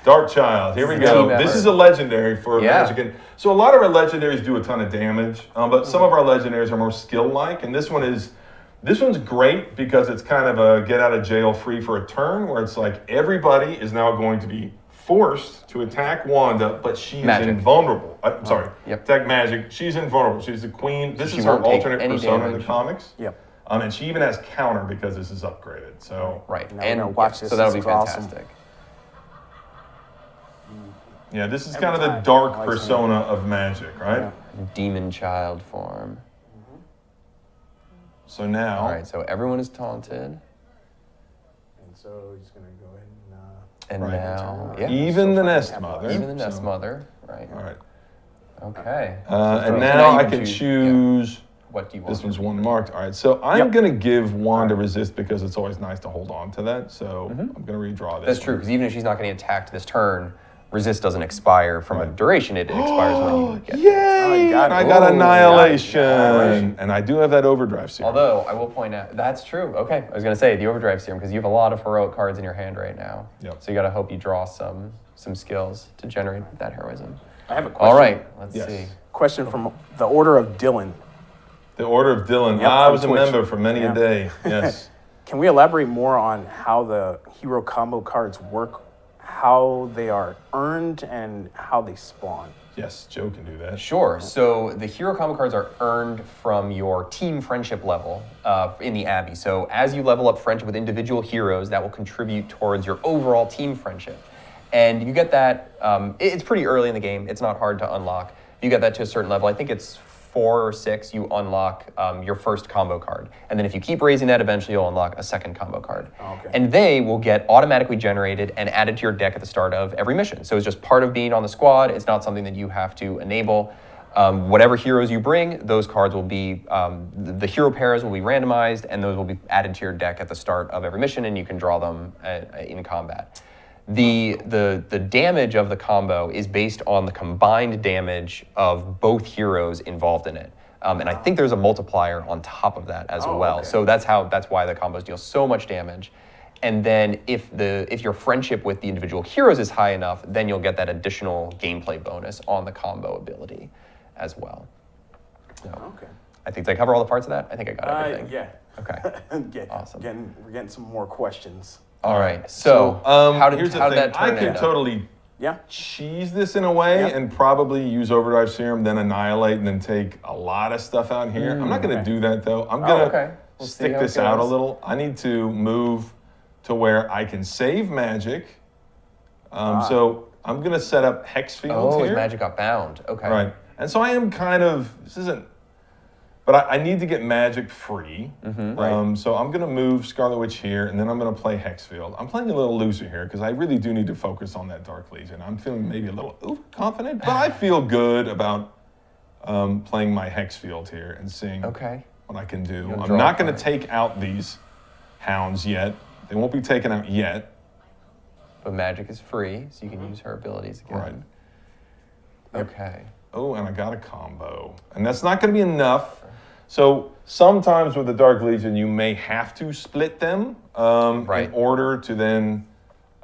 Darkchild, here we This is go. the team This effort. is a legendary for Yeah. Magic. And so a lot of our legendaries do a ton of damage, but some of our legendaries are more skill-like, and this one's great because it's kind of a get out of jail free for a turn, where it's like everybody is now going to be forced to attack Wanda, but she's Magic. invulnerable. I'm sorry, Yep. attack Magic. She's invulnerable. She's the queen. This she is her won't take alternate any persona in damage. the comics. Yep. And she even has counter because this is upgraded. So Right. Now we're gonna watch this. So that'll This be is awesome. fantastic. Yeah, this is Every kind of the time. dark I like persona of magic, right? Yeah. Demon child form. So now, All right, so everyone is taunted. And so he's gonna go ahead and. And Right. now, yeah, even the fucking nest capitalized. mother. even the nest so- mother, right? All right. Okay. And So now you I can can choose- choose. What do you want? This one's one marked. All right, so I'm Yep. gonna give Wanda resist because it's always nice to hold on to that. So I'm gonna redraw this. That's true, one. because even if she's not getting attacked this turn, resist doesn't expire from a duration. It expires when you get. Yay! you got And it. I got Ooh, annihilation. Annihilation. And I do have that overdrive serum. Although I will point out that's true. Okay, I was gonna say the overdrive serum because you have a lot of heroic cards in your hand right now. Yep. So you gotta hope you draw some skills to generate that heroism. I have a question. All right, let's Yes. see. Question from the Order of Dylan. The Order of Dylan. Yep, I from was a Twitch. member for many Yeah. a day. Yes. Can we elaborate more on how the hero combo cards work, how they are earned, and how they spawn? Yes, Joe can do that. Sure. So the hero combo cards are earned from your team friendship level in the Abbey. So as you level up friendship with individual heroes, that will contribute towards your overall team friendship. And you get that, it's pretty early in the game. It's not hard to unlock. If you get that to a certain level, I think it's 4 or 6, you unlock your first combo card. And then if you keep raising that, eventually you'll unlock a second combo card. Okay. And they will get automatically generated and added to your deck at the start of every mission. So it's just part of being on the squad. It's not something that you have to enable. Whatever heroes you bring, those cards will be, the hero pairs will be randomized, and those will be added to your deck at the start of every mission, and you can draw them in combat. The damage of the combo is based on the combined damage of both heroes involved in it. And I think there's a multiplier on top of that as well. okay. So that's why the combos deal so much damage. And then if your friendship with the individual heroes is high enough, then you'll get that additional gameplay bonus on the combo ability as well. So Okay. I think did I cover all the parts of that? I think I got everything. Yeah. Okay. Awesome. We're getting some more questions. All right. So, how did here's the that thing. turn I could out? totally Yeah. cheese this in a way Yeah. and probably use overdrive serum, then annihilate, and then take a lot of stuff out here. I'm not going to do that though. I'm going to okay. We'll see stick how it this out a goes. little. I need to move to where I can save magic. So I'm going to set up hex fields Oh, here. his magic got bound. Okay. Right. And so I am kind of, this isn't, but I need to get magic free. Right. So I'm going to move Scarlet Witch here, and then I'm going to play Hexfield. I'm playing a little looser here because I really do need to focus on that Dark Legion. I'm feeling maybe a little confident, but I feel good about playing my Hexfield here and seeing Okay. what I can do. You'll I'm draw not a going to card. take out these hounds yet. They won't be taken out yet. But magic is free, so you can use her abilities again. Right. Okay. Oh, and I got a combo. And that's not going to be enough. So sometimes with the Dark Legion, you may have to split them Right. in order to then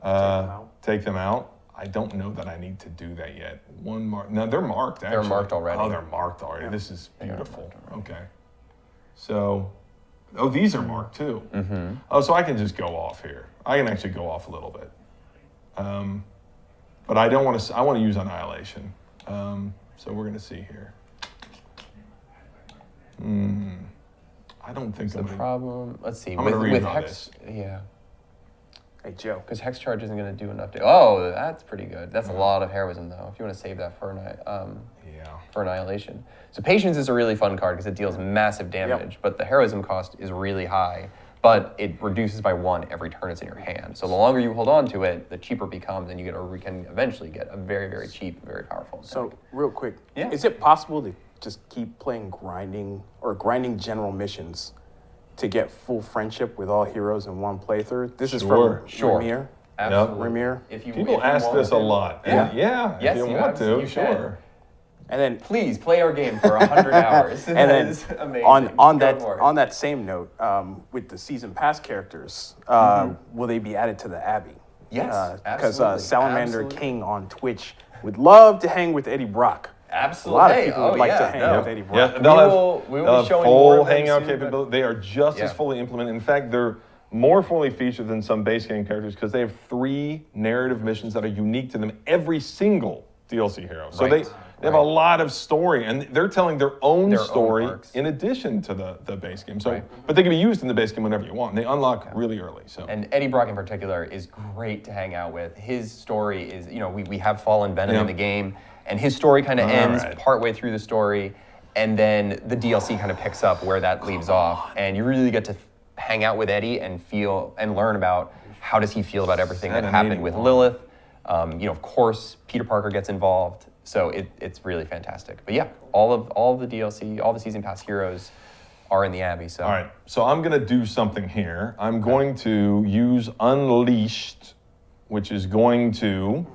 out. take them out. I don't know that I need to do that yet. One mark. No, they're marked, actually. marked already. Oh, they're marked already. Yeah. This is are beautiful. marked already. Okay. So, oh, these are marked too. Mm-hmm. Oh, so I can just go off here. I can actually go off a little bit. But I don't want to, I want to use Annihilation. So we're going to see here. I don't think The I'm going to. problem, let's see, I'm gonna with redraw Hex, this. yeah, Hey, Joe. because Hex Charge isn't going to do enough to, oh, that's pretty good. That's a lot of heroism though, if you want to save that for Annihilation. So Patience is a really fun card because it deals massive damage, but the heroism cost is really high, but it reduces by 1 every turn it's in your hand. So the longer you hold on to it, the cheaper it becomes, and you can eventually get a very, very cheap, very powerful deck. So, real quick, Yeah. is it possible to just keep playing grinding general missions to get full friendship with all heroes in one playthrough? This is Sure. from Sure. Ramir. Absolutely. Ramir. If you, People if you ask want this to. a lot. Yeah. And yeah, Yes, if you you want to, can. sure. And then Please play our game for 100 hours. and That then is amazing. on Go for it. that same note, with the season pass characters, will they be added to the Abbey? Yes, Because absolutely. Salamander Absolutely. King on Twitch would love to hang with Eddie Brock. Absolutely. A lot of Hey, people would like to yeah, hang no. with Eddie Brock. Yeah, they'll we will have be showing full more of them hangout soon, but- capability. They are just as Yeah. fully implemented. In fact, they're more fully featured than some base game characters because they have 3 narrative missions that are unique to them, every single DLC hero. So Right. They have a lot of story, and they're telling their own Their own story arcs. in addition to the base game. So, Right. but they can be used in the base game whenever you want. And they unlock really early. So, And Eddie Brock in particular is great to hang out with. His story is, we have Fallen Venom in the game, and his story kind of ends right. partway through the story, and then the DLC kind of picks up where that leaves off, and you really get to hang out with Eddie and feel and learn about how does he feel about everything that happened with Lilith. Of course, Peter Parker gets involved, so it's really fantastic. But yeah, all of the DLC, all the season pass heroes are in the Abbey. So all right. So I'm going to do something here. I'm going to use Unleashed, which is going to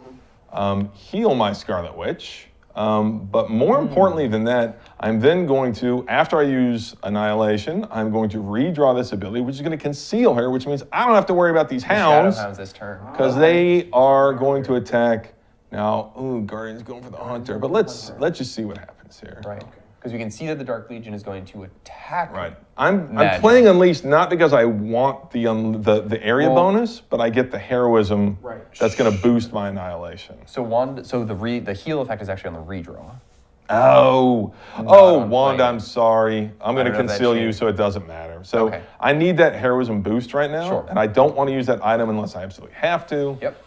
heal my Scarlet Witch. But more importantly than that, I'm then going to, after I use Annihilation, I'm going to redraw this ability, which is going to conceal her, which means I don't have to worry about these hounds. Shadow Hounds this turn. Because they are going to attack. Now, Guardian's going for the Hunter, but let's just see what happens here. Right. Because we can see that the Dark Legion is going to attack. Right. I'm Magic. playing Unleashed not because I want the area bonus, but I get the heroism that's going to boost my Annihilation. So the heal effect is actually on the redraw. Oh, on Wanda, plane. I'm sorry. I'm going to don't know if that conceal you changed. so it doesn't matter. So Okay. I need that heroism boost right now, Sure. and I don't want to use that item unless I absolutely have to. Yep.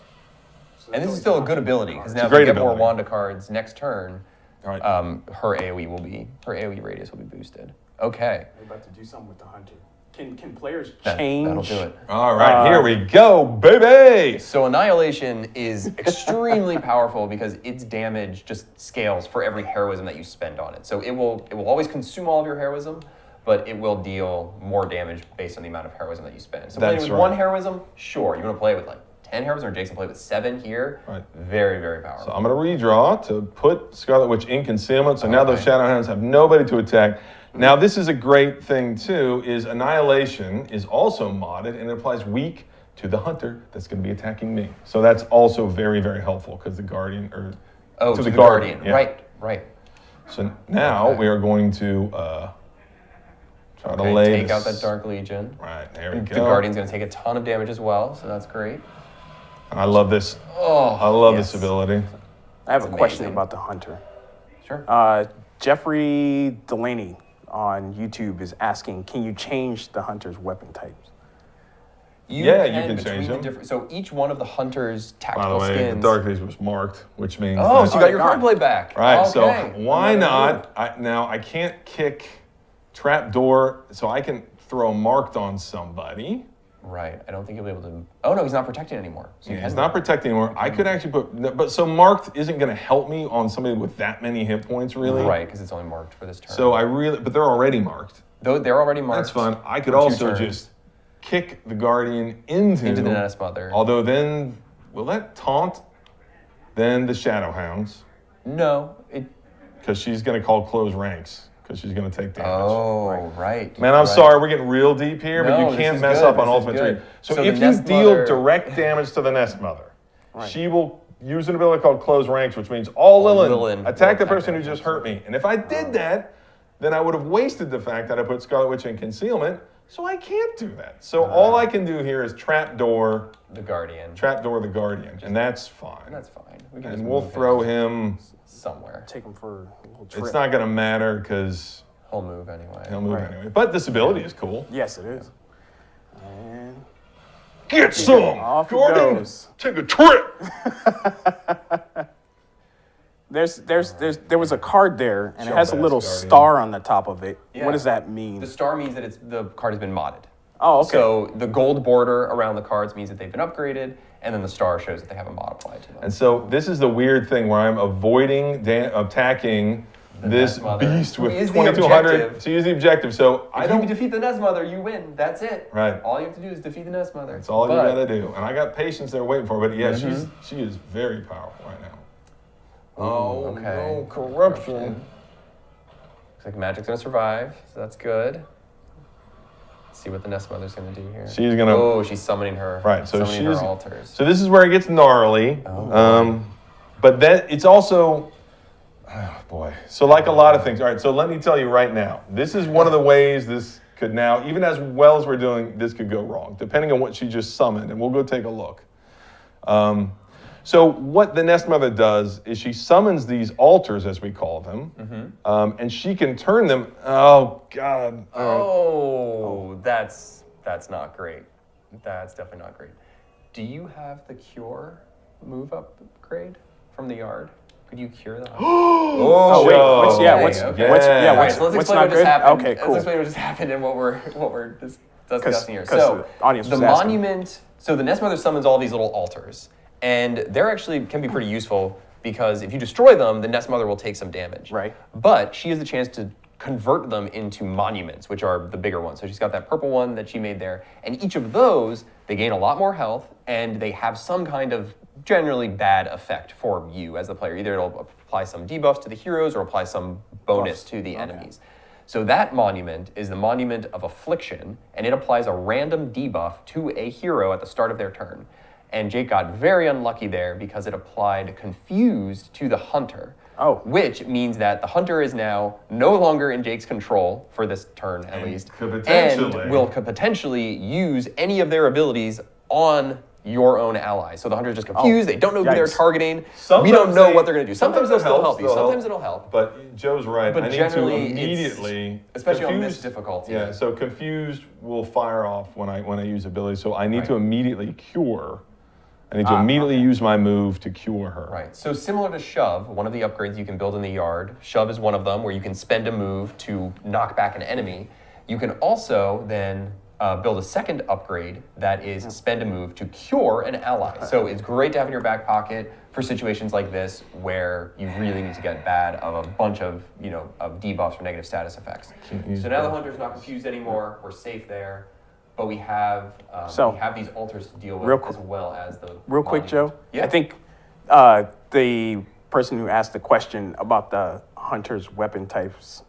And this is still a good ability because now a if we great get more ability. Wanda cards next turn, All right. her AOE radius will be boosted. Okay. They're about to do something with the hunter. Can players That'll change? do it. All right, here we go, baby. So Annihilation is extremely powerful because its damage just scales for every heroism that you spend on it. So it will always consume all of your heroism, but it will deal more damage based on the amount of heroism that you spend. So playing That's with right. one heroism, sure. You want to play with like 10 heroism, or Jason play with 7 here. Right. Very, very powerful. So I'm going to redraw to put Scarlet Witch in concealment. So now those Okay. Shadow Hounds have nobody to attack. Now this is a great thing too, is Annihilation is also modded and it applies weak to the Hunter that's going to be attacking me. So that's also very, very helpful because the Guardian, or to the Guardian. yeah. Right. So now Okay. we are going to try to Okay, lay take out this- that Dark Legion. Right, there we The go. Guardian's going to take a ton of damage as well, so that's great. And I love this. Oh, I love yes. this ability. I have a It's question amazing. about the hunter. Sure. Jeffrey Delaney on YouTube is asking, can you change the hunter's weapon types? You can between change the them. different- So each one of the hunter's By the tactical way, skins. the Dark Legion was marked, which means Oh, that- so you got your gone. card play back. Right, Okay. so why Another not? Now, I can't kick trapdoor, so I can throw marked on somebody. Right. I don't think you'll be able to. Oh no, he's not protecting anymore. So you He's can not protecting anymore. I could actually put, but so marked isn't going to help me on somebody with that many hit points, really. Right, because it's only marked for this turn. So but they're already marked. Though they're already marked. That's fun. I could for 2 also turns. just kick the Guardian into Into the Nest Mother. Although then, will that taunt then the Shadow Hounds? No. It. Because she's going to call close ranks. Because she's going to take damage. Oh, right. Man, I'm right. sorry, we're getting real deep here, but No, you this can't is mess good, up on this is Ultimate good. 3. So So the if you Nest deal Mother- direct damage to the Nest Mother, she will use an ability called Close Ranks, which means all Lilin Lilin attack will the person who attack just hurt me. And if I did that, then I would have wasted the fact that I put Scarlet Witch in concealment, so I can't do that. So all I can do here is trapdoor The Guardian. the Guardian, and that's fine. That's fine. We can just And we'll move throw him him, somewhere. Take them for a little trip. it's not going to matter because He'll move anyway. he'll move Right. anyway. But this ability is cool. Yes, it is. And Get some! off he Gordon, goes. take a trip! There was a card there, and it has a Sharp-ass little Guardian. star on the top of it. Yeah. What does that mean? The star means that the card has been modded. Oh, okay. So the gold border around the cards means that they've been upgraded, and then the star shows that they have a mod applied to them. And so this is the weird thing where I'm avoiding attacking this Nest Mother, beast who with is the 2200 objective. to use the objective. So I If you don't. defeat the Nest Mother, you win. That's it. Right. All you have to do is defeat the Nest Mother. That's all you gotta do. And I got patience there waiting for her. But yeah, Mm-hmm. she is very powerful right now. Oh okay. no, corruption. Looks like Magic's gonna survive, so that's good. Let's see what the Nest Mother's gonna do here. She's gonna- Oh, she's summoning her. Right. So summoning she's her altars. So this is where it gets gnarly. But that it's also. Oh boy. So like a lot of things. All right. So let me tell you right now. This is one of the ways this could now, even as well as we're doing, this could go wrong, depending on what she just summoned. And we'll go take a look. So what the Nest Mother does is she summons these altars, as we call them, and she can turn them. Oh God! Oh, that's not great. That's definitely not great. Do you have the cure move upgrade from the yard? Could you cure that? Oh wait, what's So let's what's explain not what just good? happened. Okay, cool. Let's explain what just happened and what we're discussing here. 'cause So the audience the was asking. monument. So the Nest Mother summons all these little altars, and they're actually can be pretty useful because if you destroy them, the Nest Mother will take some damage. Right. But she has the chance to convert them into monuments, which are the bigger ones. So she's got that purple one that she made there, and each of those they gain a lot more health, and they have some kind of generally bad effect for you as the player. Either it'll apply some debuffs to the heroes or apply some bonus to the enemies. So that monument is the monument of affliction, and it applies a random debuff to a hero at the start of their turn. And Jake got very unlucky there because it applied confused to the hunter. Oh. Which means that the hunter is now no longer in Jake's control for this turn at least. could potentially- And will potentially use any of their abilities on your own ally. So the hunter's just confused, they don't know who they're Yikes. targeting. We Sometimes don't know they- what they're gonna do. Sometimes they'll still help you, they'll sometimes it'll help. But Joe's right. But I need to generally, it's- immediately, especially on this confused- difficulty. Yeah, so confused will fire off when I use ability. So I need to immediately cure. I need to immediately use my move to cure her. Right. So similar to Shove, one of the upgrades you can build in the yard, Shove is one of them where you can spend a move to knock back an enemy. You can also then build a second upgrade that is spend a move to cure an ally. So it's great to have in your back pocket for situations like this where you really need to get bad of a bunch of, of debuffs or negative status effects. So now the hunter's not confused anymore. We're safe there. But we have these altars to deal with as well as the Real quick, monument. Joe. Yeah. I think the person who asked the question about the hunter's weapon types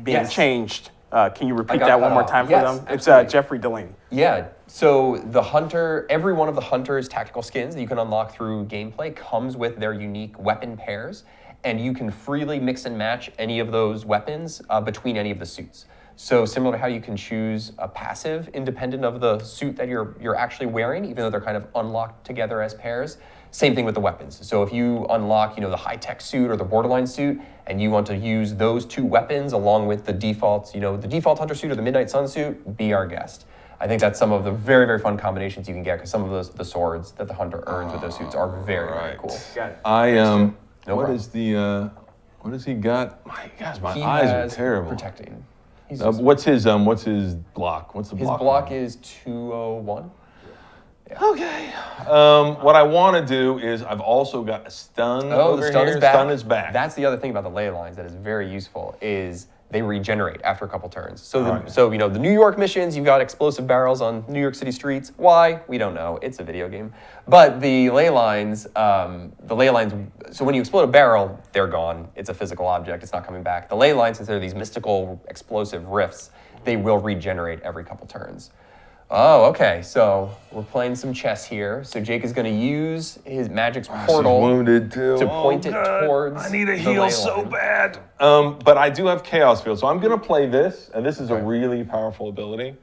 being Yes. changed. Can you repeat got that cut one more off. time for Yes, them? absolutely. It's Jeffrey Delaney. Yeah, so the hunter, every one of the hunter's tactical skins that you can unlock through gameplay comes with their unique weapon pairs, and you can freely mix and match any of those weapons between any of the suits. So similar to how you can choose a passive independent of the suit that you're actually wearing, even though they're kind of unlocked together as pairs. Same thing with the weapons. So if you unlock, the high-tech suit or the borderline suit, and you want to use those two weapons along with the default, the default hunter suit or the midnight sun suit, be our guest. I think that's some of the very, very fun combinations you can get because some of the swords that the hunter earns with those suits are very, very cool. Got it. What problem. is the what has he got? My gosh, my He eyes has are terrible. protecting. He's What's his block? What's the his block? block is 201. Okay. What I want to do is I've also got a stun. Oh, over the stun here. is back. Stun is back. That's the other thing about the ley lines that is very useful is they regenerate after a couple turns. So, Right. the New York missions, you've got explosive barrels on New York City streets. Why? We don't know. It's a video game. But the ley lines, so when you explode a barrel, they're gone. It's a physical object. It's not coming back. The ley lines, since they're these mystical explosive rifts, they will regenerate every couple turns. Oh, okay. So we're playing some chess here. So Jake is going to use his magic's portal wounded too. to point it towards. I need a the heal ley so line. bad. But I do have Chaos Field, so I'm gonna play this, and this is a really powerful ability.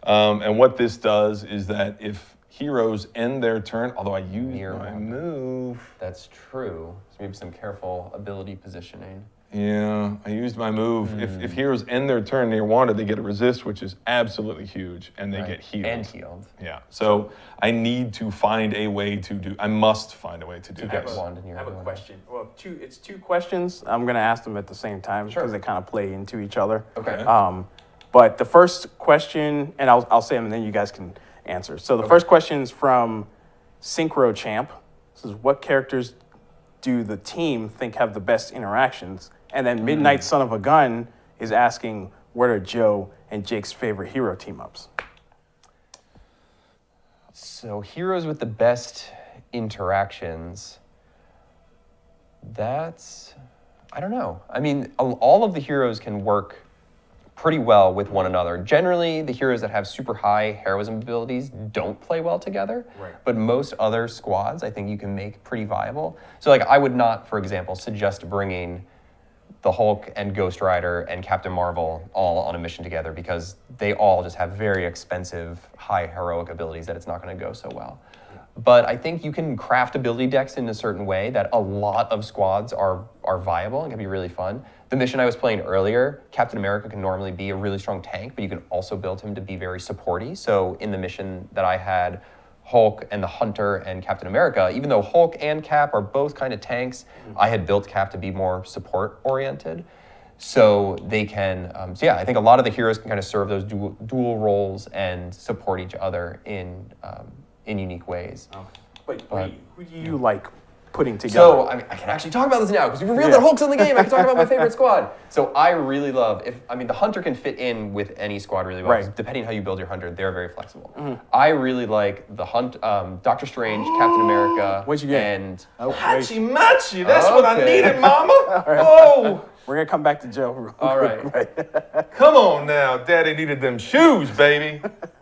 And what this does is that if heroes end their turn, although I use Near my one. move. That's true. So maybe some careful ability positioning. Yeah, I used my move. If heroes end their turn near Wanda, they get a resist, which is absolutely huge, and they get healed. And healed. Yeah, so I need to find a way to do. I must find a way to do Get this. Wanda near I have a one. question. Well, it's two questions. I'm going to ask them at the same time because they kind of play into each other. Okay. But the first question, and I'll say them and then you guys can answer. So the first question is from Synchro Champ. This is what characters do the team think have the best interactions? And then Midnight Son of a Gun is asking, what are Joe and Jake's favorite hero team-ups? So heroes with the best interactions. I don't know. I mean, all of the heroes can work pretty well with one another. Generally, the heroes that have super high heroism abilities don't play well together. Right. But most other squads, I think you can make pretty viable. So like, I would not, for example, suggest bringing the Hulk and Ghost Rider and Captain Marvel all on a mission together because they all just have very expensive, high heroic abilities that it's not going to go so well. But I think you can craft ability decks in a certain way that a lot of squads are viable and can be really fun. The mission I was playing earlier, Captain America can normally be a really strong tank, but you can also build him to be very supporty. So in the mission that I had, Hulk and the Hunter and Captain America, even though Hulk and Cap are both kind of tanks, I had built Cap to be more support-oriented. So they can, so yeah, I think a lot of the heroes can kind of serve those dual roles and support each other in unique ways. Okay. But who do you like putting together? So I can actually talk about this now because we revealed that Hulk's in the game. I can talk about my favorite squad. So I really love, the Hunter can fit in with any squad really well. Right. Depending how you build your Hunter, they're very flexible. I really like the Doctor Strange, Captain America, What'd you get? and Hachi machi, that's what I Okay. needed, mama. Oh, We're gonna come back to Joe. Real All quick, right. come on now. Daddy needed them shoes, baby.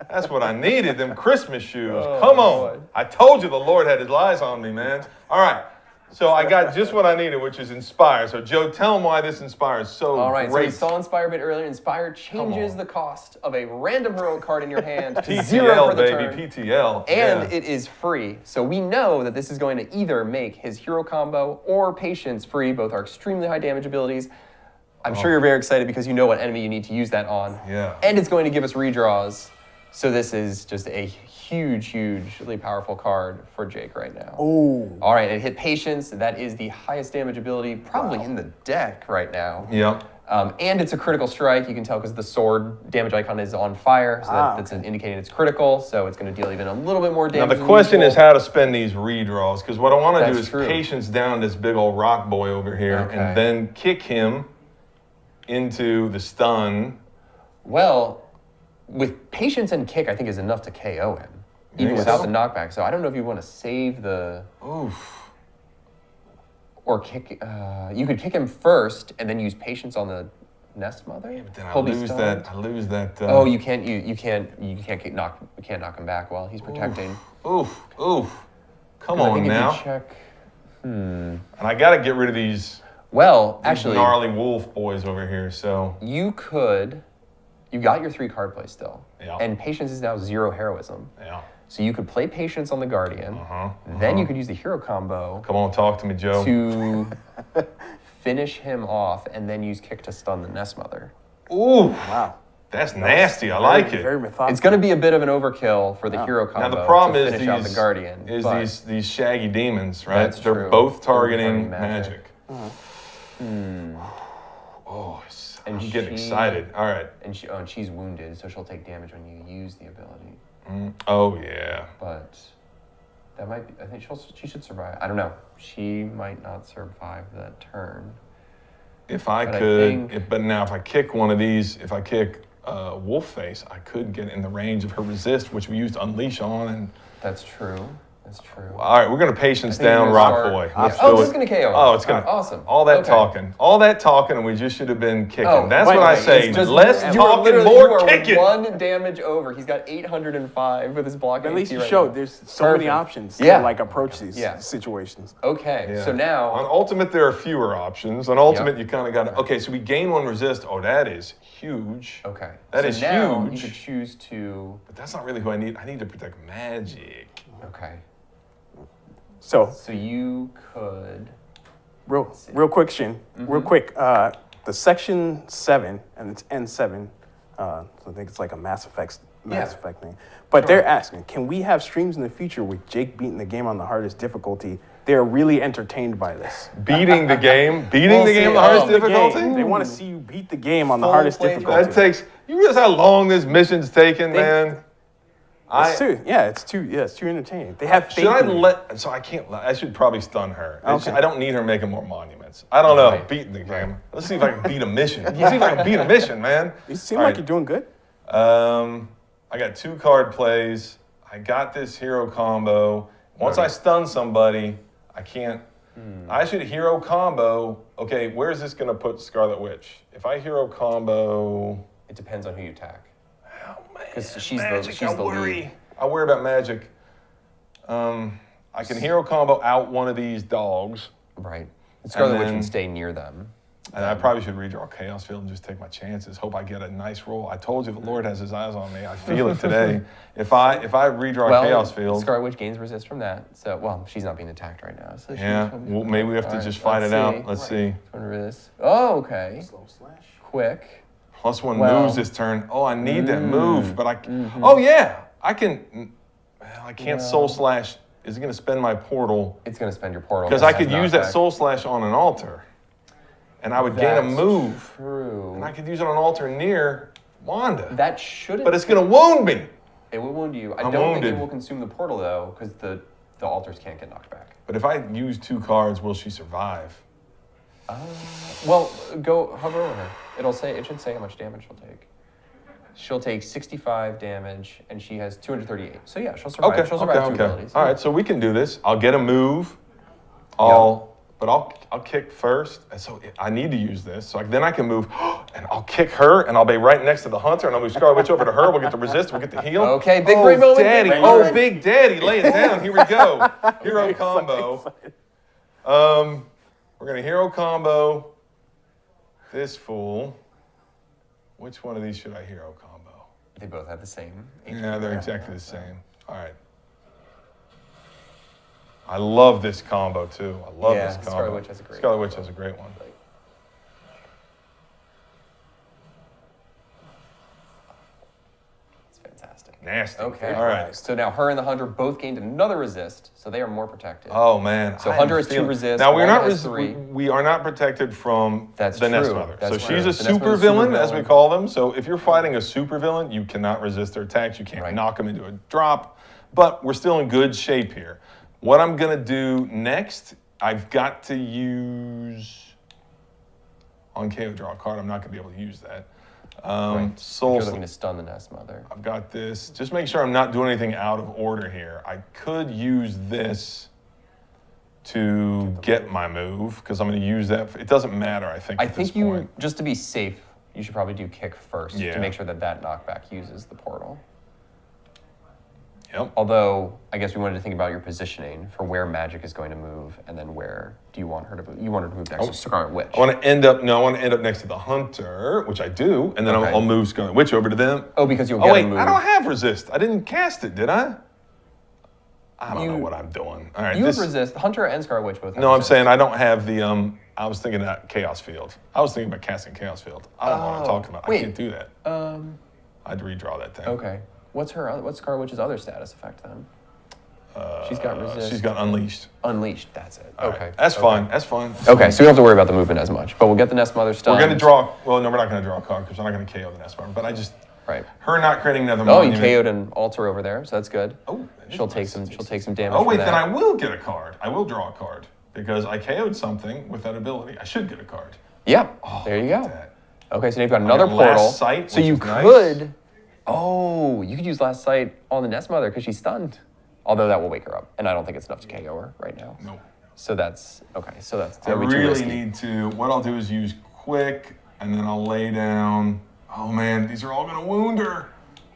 That's what I needed, them Christmas shoes. Come on. boy. I told you the Lord had his eyes on me, man. All right. So I got just what I needed, which is Inspire. So Joe, tell them why this Inspire is so All right, so great. we saw Inspire a bit earlier. Inspire changes on. the cost of a random heroic card in your hand to 0 for PTL, the baby, turn. PTL. And yeah. it is free. So we know that this is going to either make his hero combo or patience free. Both are extremely high damage abilities. I'm sure you're very excited because you know what enemy you need to use that on. Yeah. And it's going to give us redraws. So this is just a hugely powerful card for Jake right now. Oh. All right, it hit patience. That is the highest damage ability probably in the deck right now. Yeah. And it's a critical strike. You can tell because the sword damage icon is on fire, so that's indicating it's critical. So it's going to deal even a little bit more Now damage. the question is how to spend these redraws, because what I want to do That's is true. patience down this big old rock boy over here, Okay. and then kick him into the stun. Well, with patience and kick, I think is enough to KO him, even think without so? the knockback. So I don't know if you want to save the or kick. You could kick him first and then use patience on the Nest Mother. But then I He'll be lose stunned. that. I lose that. Oh, you can't knock him back while he's protecting. Oof. Come I on think if now. you check. And I got to get rid of these Well, actually, gnarly wolf boys over here. So you got your 3 card play still. Yeah. And patience is now 0 heroism. yeah. So you could play patience on the Guardian. Then you could use the hero combo Come on, talk to me, Joe. to finish him off and then use kick to stun the Nest Mother. Ooh, Wow. that's nasty. I like it. Very methodical. It's going to be a bit of an overkill for the hero combo Now the problem to is finish out the Guardian. but these shaggy demons, right? That's They're true. both Targeting targeting magic. magic. Oh, I'm And getting she- excited. All right. and she's wounded, so she'll take damage when you use the ability. Oh yeah. But that might be, I think she should survive. I don't know. She might not survive that turn. If I But I could, think- but now if I kick one of these, if I kick Wolf Face, I could get in the range of her resist, which we used Unleash on. And That's true. That's true. all right, we're gonna patience think down you're Rock gonna Boy. start- Let's Oh, do this it. is gonna KO him. Oh, it's gonna. Awesome. All that Okay. talking, and we just should have been kicking. Oh, That's wait, what I wait, say. it's just- Less you are talking, literally- more you are kicking. 1 damage over. He's got 805 with his block. At least AC you right showed now. there's so many Perfect. options Yeah. to like approach these Yeah. situations. Okay, Yeah. so on now Ultimate there are fewer options. On Ultimate, Yep. you kind of got to. Okay, so we gain 1 resist. Oh, that is huge. okay, That so is now huge. you could choose to. But that's not really who I need. I need to protect magic. Okay, So so you could. real quick, Shin. Real quick. The Section 7 and it's N7. So I think it's like a Mass Effect thing. But they're asking, can we have streams in the future with Jake beating the game on the hardest difficulty? They're really entertained by this. Beating the game. Beating We'll the game see. on the hardest The game. difficulty. They want to see you beat the game on the Full hardest playthrough. difficulty. That takes. You realize how long this mission's taken, man? It's too entertaining. They have faith Should I in you. let? So I can't. I should probably stun her. Okay. I don't need her making more monuments. I don't know. Right. Beating the game. Let's see if I can beat a mission. Let's see if I can beat a mission, man. You seem All like right. you're doing good. I got 2 card plays. I got this hero combo. Once I stun somebody, I can't. I should hero combo. Okay, where's this gonna put Scarlet Witch? If I hero combo, It depends on who you attack. oh man, 'Cause she's the- magic, she's I the worry. lead. I worry about magic. I can hero combo out one of these dogs. Right. Scarlet Witch then- can stay near them. And I probably should redraw Chaos Field and just take my chances. Hope I get a nice roll. I told you the Lord has his eyes on me. I feel it today. If I redraw Chaos Field, Scarlet Witch gains resist from that. So, well, she's not being attacked right now. So well, maybe we have to just fight it out. Let's see. Oh, okay. Slow slash. Quick. +1 Well, moves this turn. Oh, I need that move, but I. Oh yeah, I can. Well, I can't Soul Slash. Is it going to spend my portal? It's going to spend your portal. Because I could use that Soul Slash on an altar, and I would gain a move. True. And I could use it on an altar near Wanda. That shouldn't. But it's going to wound me. It will wound you. I I'm don't wounded. think it will consume the portal though, because the altars can't get knocked back. But if I use 2 cards, will she survive? Well, go hover over her. It should say how much damage she'll take. She'll take 65 damage, and she has 238. So yeah, she'll survive. Okay. She'll survive two Okay. abilities. All right, so we can do this. I'll get a move. I'll kick first, and so I need to use this. So then I can move, and I'll kick her, and I'll be right next to the hunter, and I'll move Scarlet Witch over to her. We'll get the resist. We'll get the heal. Okay, big brain moment. Daddy. Big brain moment. Big Daddy, lay it down. Here we go. Hero combo. We're gonna hero combo this fool. Which one of these should I hero combo? They both have the same. Yeah, they're exactly the same. All right. I love this combo too. I love this combo. Scarlet Witch has a great Scarlet Witch has a great one. It's fantastic. Nasty. Okay. All right. So now her and the hunter both gained another resist, so they are more protected. Oh man. So Hunter has 2 resist. Now we're Wanda not has 3. we are not protected from That's the Nest true. Mother. That's so true. she's a The Nest super Mother's villain, super as we villain. call them. So if you're fighting a super villain, you cannot resist their attacks. You can't knock them into a drop. But we're still in good shape here. What I'm gonna do next, I've got to use on KO draw a card. I'm not gonna be able to use that. Soul. You're looking to stun the Nest Mother. I've got this. Just make sure I'm not doing anything out of order here. I could use this to get my move, because I'm going to use that. It doesn't matter, I think, at this point. Just to be safe, you should probably do kick first Yeah. to make sure that knockback uses the portal. Yep. Although, I guess we wanted to think about your positioning for where magic is going to move, and then where do you want her to move? You want her to move next to Scarlet Witch. I want to end up next to the Hunter, which I do, and then Okay. I'll move Scarlet Witch over to them. Oh, because you'll get wait, a move. I don't have resist. I didn't cast it, did I? I don't know what I'm doing. All right, You have resist. Hunter and Scarlet Witch both have No, I'm resist. saying I don't have the. I was thinking that Chaos Field. I was thinking about casting Chaos Field. I don't know what I'm talking about. wait. I can't do that. I'd redraw that thing. Okay. What's Scarlet Witch's other status effect then? She's got resist. She's got Unleashed. Unleashed. That's it. All right. Okay. That's fine. That's fine. Okay, so we don't have to worry about the movement as much, but we'll get the Nest Mother stunned. We're going to draw. Well, no, we're not going to draw a card because we're not going to KO the Nest Mother. But I just. Right. Her not creating another Oh, you monument. KO'd an altar over there, so that's good. Oh, that is She'll nice. take some damage. Oh, wait, from then that. I will get a card. I will draw a card because I KO'd something with that ability. I should get a card. Yeah. there you Look go. at that. Okay, so now you've got another got Last portal. Sight, so which you is nice. could. Oh, you could use Last Sight on the Nest Mother because she's stunned. Although that will wake her up, and I don't think it's enough to KO her right now. Nope. So that's okay. So that's I that'll be too really risky. need to. What I'll do is use quick, and then I'll lay down. Oh man, these are all gonna wound her.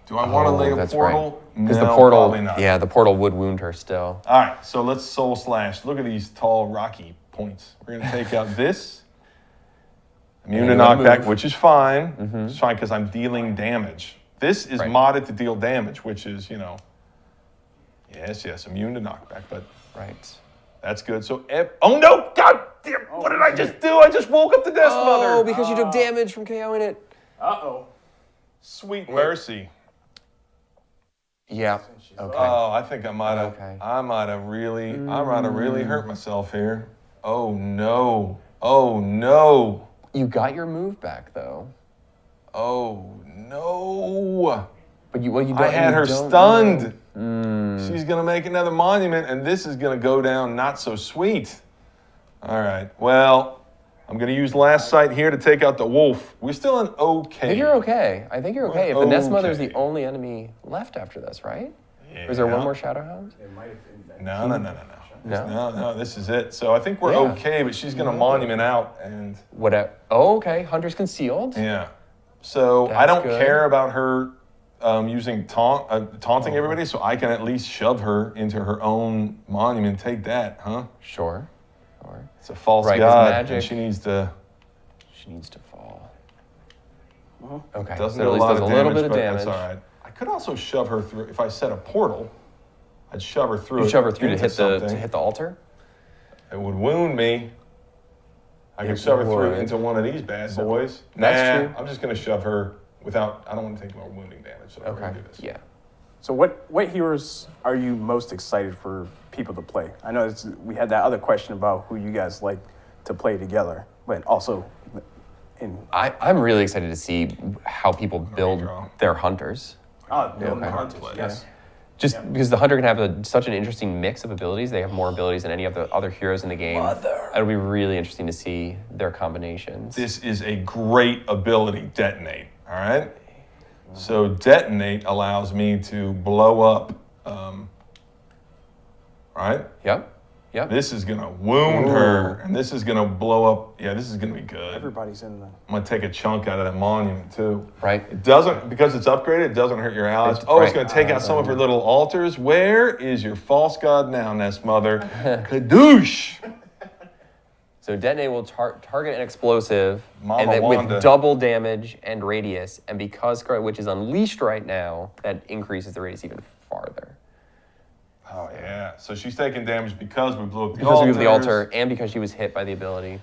Do I want to lay a that's portal? Because No, the portal, probably not. yeah, the portal would wound her still. All right, so let's soul slash. Look at these tall, rocky points. We're gonna take out this. Immune to And you're gonna knockback, move. which is fine. Which is fine because I'm dealing damage. This is Right. modded to deal damage, which is, yes, immune to knockback, but Right. that's good. So, oh no, God damn, what did I just do? I just woke up the Nest Mother. Oh, because you took damage from KOing it. Uh-oh. Sweet mercy. Yeah. Okay. Oh, I think I might have. Okay. I might have really hurt myself here. Oh no. Oh no. You got your move back though. Oh no. But you don't. I had you her don't stunned. know. She's gonna make another monument, and this is gonna go down not so sweet. All right. Well, I'm gonna use Last Sight here to take out the wolf. We're still in okay. I think you're okay. I think you're okay. If the Nest Mother is okay. the only enemy left after this, right? Or is there one more Shadowhound? No. No? No, this is it. So I think we're Yeah. okay, but she's gonna monument out and Whatever. Oh, okay. Hunter's concealed. yeah. So I That's don't good. care about her using taunting everybody, so I can at least shove her into her own monument. Take that, huh? Sure. It's a false Right, 'cause god, magic- and she needs to damage needs to fall. Okay, Doesn't so do at a least lot does a of little damage, bit of but damage. that's all right. I could also shove her through. If I set a portal, I'd shove her through. You it shove her through to into hit something. the altar. It would wound me. I could It shove her through would. into one of these bad boys. That's true. I'm just gonna shove her without. I don't want to take more wounding damage. So I'm Okay. gonna do this. Yeah. So what heroes are you most excited for people to play? I know we had that other question about who you guys like to play together, but also I'm really excited to see how people build redraw. their hunters. building okay. hunters, yes. Just because the hunter can have such an interesting mix of abilities. They have more abilities than any of the other heroes in the game. It'll be really interesting to see their combinations. This is a great ability, detonate. All right. So detonate allows me to blow up. Right. Yep. Yep. This is gonna wound her, and this is gonna blow up. Yeah, this is gonna be good. Everybody's in the. I'm gonna take a chunk out of that monument too. Right. It doesn't, because it's upgraded, it doesn't hurt your allies. Oh, it's right. gonna take out some of her little altars. Where is your false god now, Nest Mother? Kadoosh! So detonate will target an explosive, Mama and then Wanda. with double damage and radius, and because which is unleashed right now, that increases the radius even farther. Oh yeah. So she's taking damage because we blew up the Because altars. we have the altar, and because she was hit by the ability.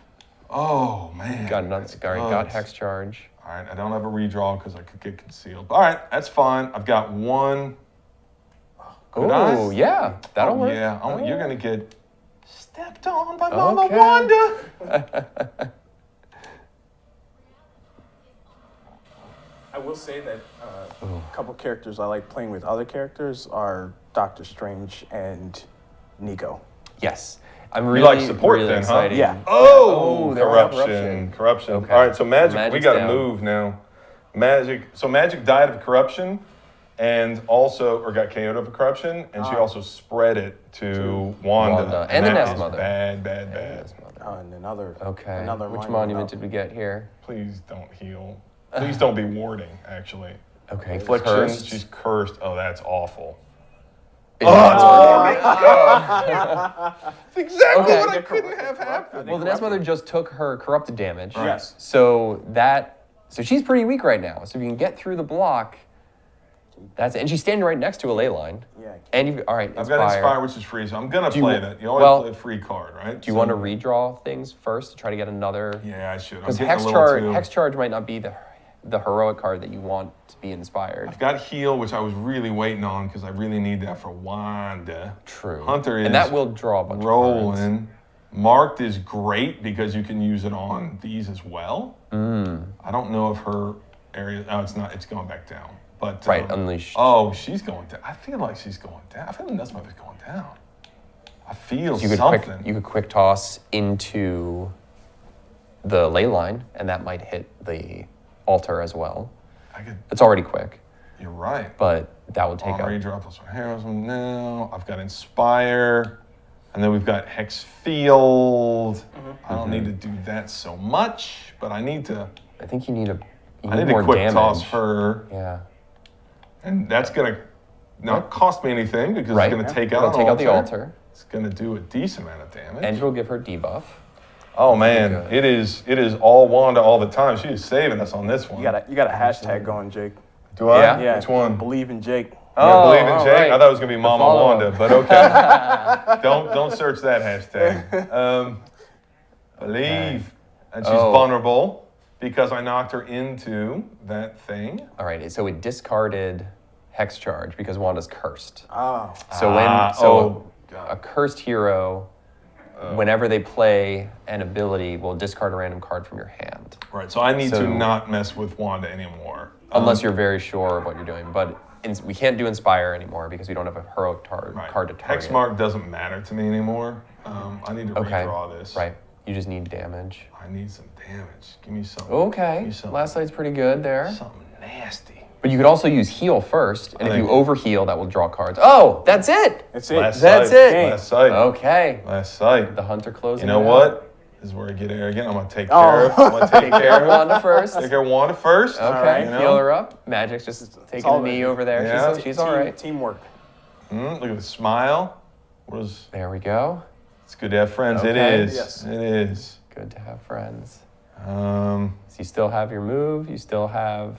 Oh man. Got another. that's Got good. hex charge. All right, I don't have a redraw because I could get concealed. All right, that's fine. I've got one. Could I? Oh yeah, that'll work. Yeah, you're gonna get stepped on by Mama Okay. Wanda. I will say that a couple characters I like playing with other characters are Doctor Strange and Nico. Yes, I'm You really like support really then, huh? excited. Yeah. Oh, there are corruption. Okay. All right, so magic. We Magic's got to down. move now. Magic. So magic died of corruption, and also got KO'd of corruption, and she also spread it to Wanda. And the that Nest is Mother. Bad. And another. Okay. Another Which monument monument up. did we get here? Please don't heal. Please don't be warding. Actually, Okay. affliction. Cursed. She's cursed. Oh, that's awful. That's exactly Okay. what I couldn't have happened. Well, the Nest Mother just took her corrupted damage. Yes. So she's pretty weak right now. So if you can get through the block, that's it. And she's standing right next to a ley line. Yeah. And you've all right. I've got Inspire, which is free, so I'm gonna you play wa- that. You always well, play a free card, right? Do you want to redraw things first to try to get another? Yeah, I should. I'm Because getting a hex little charge, too. hex charge might not be the heroic card that you want to be inspired. I've got heal, which I was really waiting on because I really need that for Wanda. True. Hunter is and that will draw a bunch of cards. rolling. Marked is great because you can use it on these as well. I don't know if her area. Oh, it's not. It's going back down. But Right, unleashed. Oh, she's going down. I feel like she's going down. I feel like that's why it's going down. I feel You could something. you could quick toss into the ley line, and that might hit the altar as well. I could. It's already quick, You're right. but that would take On up. redrop those heroes now. I've got Inspire. And then we've got Hex Field. I don't need to do that so much, but I need to I think you need I need more to quick damage. toss her. Yeah. And that's gonna not cost me anything because Right. it's gonna take It'll out take out the altar, It's gonna do a decent amount of damage. and it'll give her debuff. oh man, good. it is all Wanda all the time. She is saving us on this one. You got a hashtag going, Jake. Do I? Yeah. Yeah. Which one? Believe in Jake. You believe in oh, Jake? right. I thought it was gonna be Mama follow-up. Wanda, but okay. don't search that hashtag. Believe, and she's Oh. vulnerable because I knocked her into that thing. All right, so it discarded hex charge because Wanda's cursed. Oh. So a cursed hero, whenever they play an ability, will discard a random card from your hand. Right, so I need So- to not mess with Wanda anymore. Unless you're very sure of what you're doing. But we can't do Inspire anymore because we don't have a heroic Right. card to target. Hexmark doesn't matter to me anymore. I need to Okay. redraw this. Right. You just need damage. I need some damage. Give me something. Okay. Give me something, Last sight's pretty good there. something nasty. But you could also use heal first, and if you think- overheal, that will draw cards. Oh, that's it. That's it. Last That's sight. it. Last sight. Okay. Last sight. The hunter closing. You know it what? out. This is where I get arrogant. I'm gonna take Oh. care of. I'm gonna take care of. Wanda first. Take care of Wanda first. Okay, right. You know? heal her up. Magic's just taking all a knee right. over there. Yeah. She's all right. Teamwork. Look at the smile. There we go. It's good to have friends. It Okay. is. Yes. It is. Good to have friends. So you still have your move. You still have.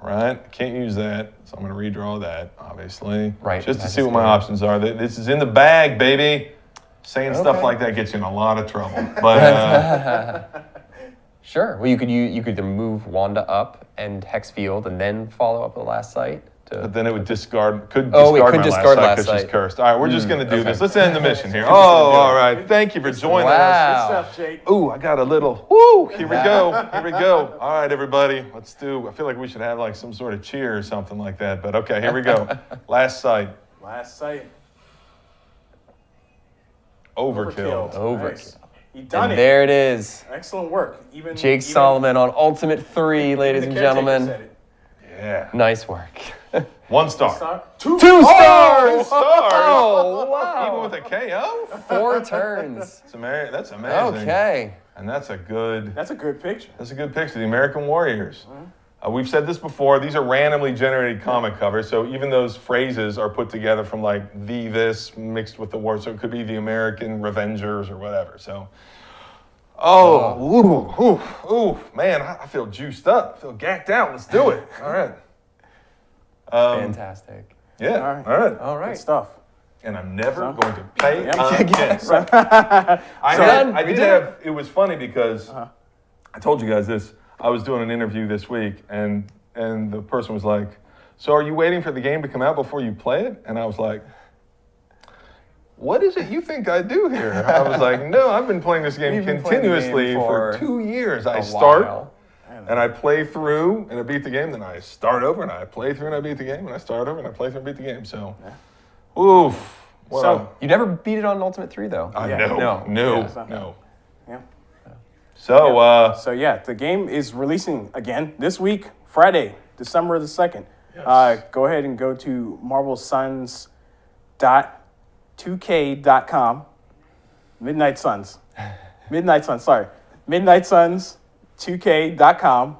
Right, can't use that, so I'm going to redraw that, obviously. Right, Just to that's see what just my it. options are. This is in the bag, baby. Saying stuff Okay. like that gets you in a lot of trouble. But Sure. Well, you could either move Wanda up and hex field and then follow up with the last sight. but then it would discard Oh, it my could discard last last because she's sight. cursed. All right, we're just going to do okay. this. Let's end the mission here. Oh, all right. Thank you for joining us. Wow. Stuff, Jake. Ooh, I got a little, woo, here we go, here we go. All right, everybody, let's do, I feel like we should have like some sort of cheer or something like that, but okay, here we go. Last sight, Last sight. overkill. Overkill. Nice. You done And it. there it is. Excellent work. Even Jake even- Solomon on Ultimate 3, even ladies the and caretaker gentlemen. said it. Yeah. Nice work. 1 star. Star? Two. 2 stars! 2 stars? Oh, wow. Even with a KO? 4 turns. That's amazing. Okay. And that's a good picture. That's a good picture. The American Warriors. We've said this before. These are randomly generated comic covers, so even those phrases are put together from like the this mixed with the word. So it could be the American Revengers or whatever. So, ooh, man, I feel juiced up. I feel gacked out. Let's do it. All right. Fantastic. Yeah. All right. All Good right. stuff. And I'm never going to pay Yep. again. I did have. It was funny because I told you guys this. I was doing an interview this week, and the person was like, "So are you waiting for the game to come out before you play it?" And I was like, "What is it you think I do here?" I was like, "No, I've been playing this game You've been playing the continuously game for for 2 years. I a start while. and I play through and I beat the game, then I start over and I play through and I beat the game, and I start over and I play through and beat the game." So, oof. Well, So- You never beat it on Ultimate 3, though. I Yeah. know. No. Yeah. So, So yeah, the game is releasing again this week, Friday, December the 2nd. Go ahead and go to marvelsuns.2k.com. Midnight Suns. Sorry. Midnight Suns 2k.com.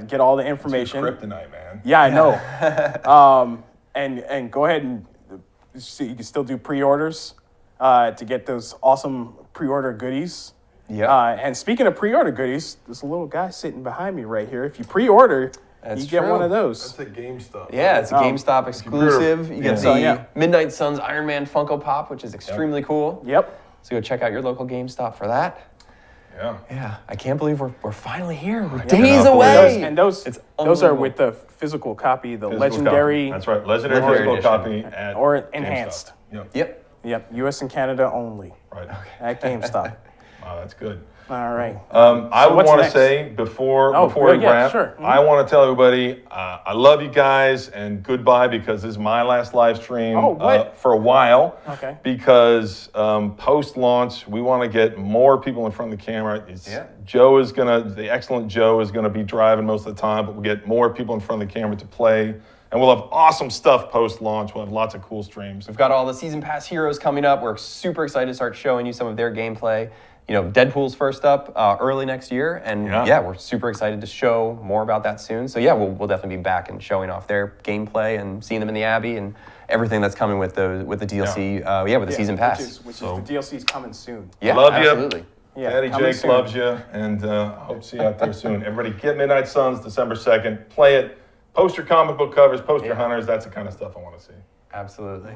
Get all the information. kryptonite, man. Yeah, I know. And go ahead and see, you can still do pre-orders to get those awesome pre-order goodies. Yeah. And speaking of pre-order goodies, there's a little guy sitting behind me right here. If you pre-order, That's you get true. one of those. That's a GameStop. Yeah, it's a GameStop exclusive. You get So, the yeah. Midnight Suns Iron Man Funko Pop, which is extremely cool. Yep. So go check out your local GameStop for that. Yeah. Yeah, I can't believe we're finally here. We're cannot days believe away. it. And those It's those are unbelievable. with the physical copy, the Physical legendary copy. That's right. Legendary Legendary physical edition. copy at or GameStop. enhanced. Yep. Yep. Yep, U.S. and Canada only Right. at GameStop. Wow, that's good. All right. I would what's want to next? say before Oh, we yeah, wrap, sure. Mhm. I want to tell everybody I love you guys and goodbye, because this is my last live stream Oh, what? for a while. Okay. Because post-launch, we want to get more people in front of the camera. The excellent Joe is gonna be driving most of the time, but we'll get more people in front of the camera to play. And we'll have awesome stuff post-launch. We'll have lots of cool streams. We've got all the Season Pass heroes coming up. We're super excited to start showing you some of their gameplay. You know, Deadpool's first up early next year, and Yeah. we're super excited to show more about that soon. So yeah, we'll definitely be back and showing off their gameplay and seeing them in the Abbey and everything that's coming with the DLC. With the Season Pass. Which is the DLC's coming soon. Yeah, Love you. absolutely. Yeah, Daddy coming Jake soon. loves you, and I hope to see you out there soon. Everybody get Midnight Suns December 2nd. Play it. Post your comic book covers, post your hunters. That's the kind of stuff I want to see. Absolutely.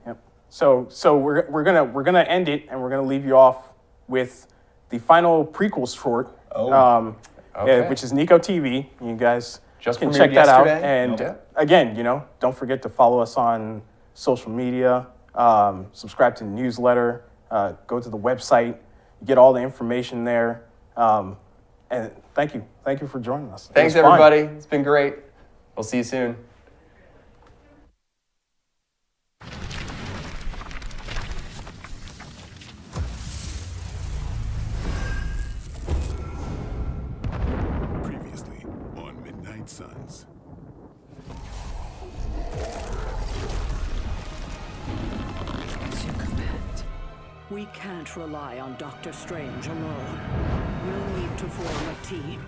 Yep. So we're gonna end it, and we're gonna leave you off with the final prequel short. Okay. Which is Nico TV. You guys Just can premiered check that out. yesterday. And Yep. again, don't forget to follow us on social media. Subscribe to the newsletter. Go to the website. You get all the information there. And thank you for joining us. It Thanks, was fun. everybody. It's been great. We'll see you soon. Previously on Midnight Suns. As you command. We can't rely on Doctor Strange alone. We'll need to form a team.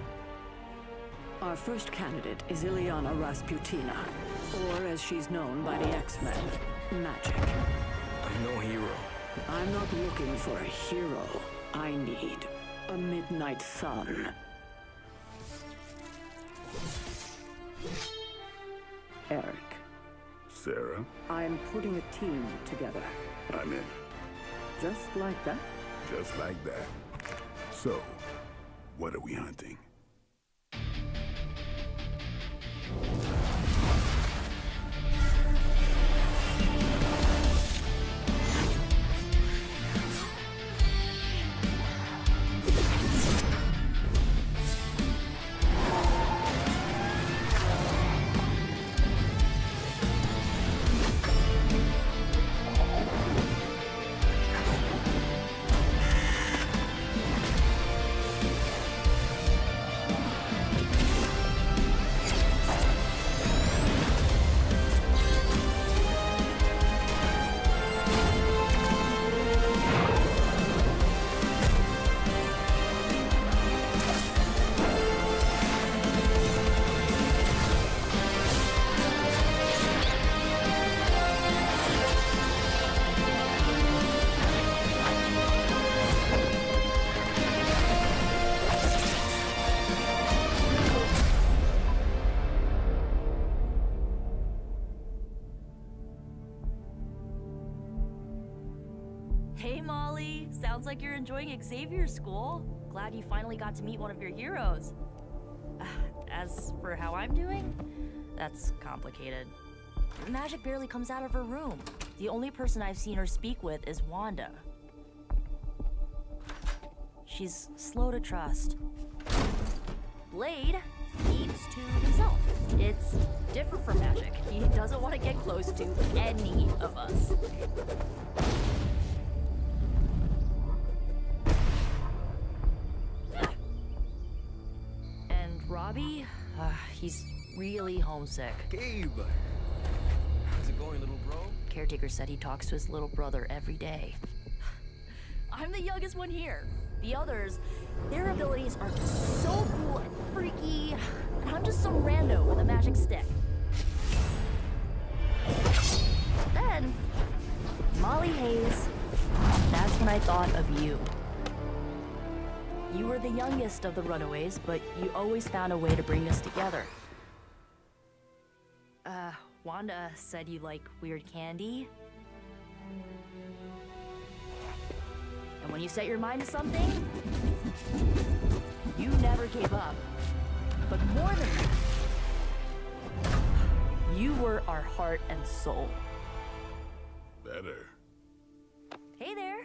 Our first candidate is Ileana Rasputina, or as she's known by the X-Men, Magic. I'm no hero. I'm not looking for a hero. I need A midnight sun. Eric, Sarah, I'm putting a team together. I'm in. Just like that? Just like that. So, what are we hunting? Hey Molly, sounds like you're enjoying Xavier's school. Glad you finally got to meet one of your heroes. As for how I'm doing, that's complicated. Magic barely comes out of her room. The only person I've seen her speak with is Wanda. She's slow to trust. Blade keeps to himself. It's different from magic. He doesn't want to get close to any of us. Robbie, he's really homesick. Gabe! How's it going, little bro? Caretaker said he talks to his little brother every day. I'm the youngest one here. The others, their abilities are so cool and freaky, and I'm just some rando with a magic stick. Then, Molly Hayes, that's when I thought of you. You were the youngest of the runaways, but you always found a way to bring us together. Wanda said you like weird candy. And when you set your mind to something, you never gave up. But more than that, you were our heart and soul. Better. Hey there.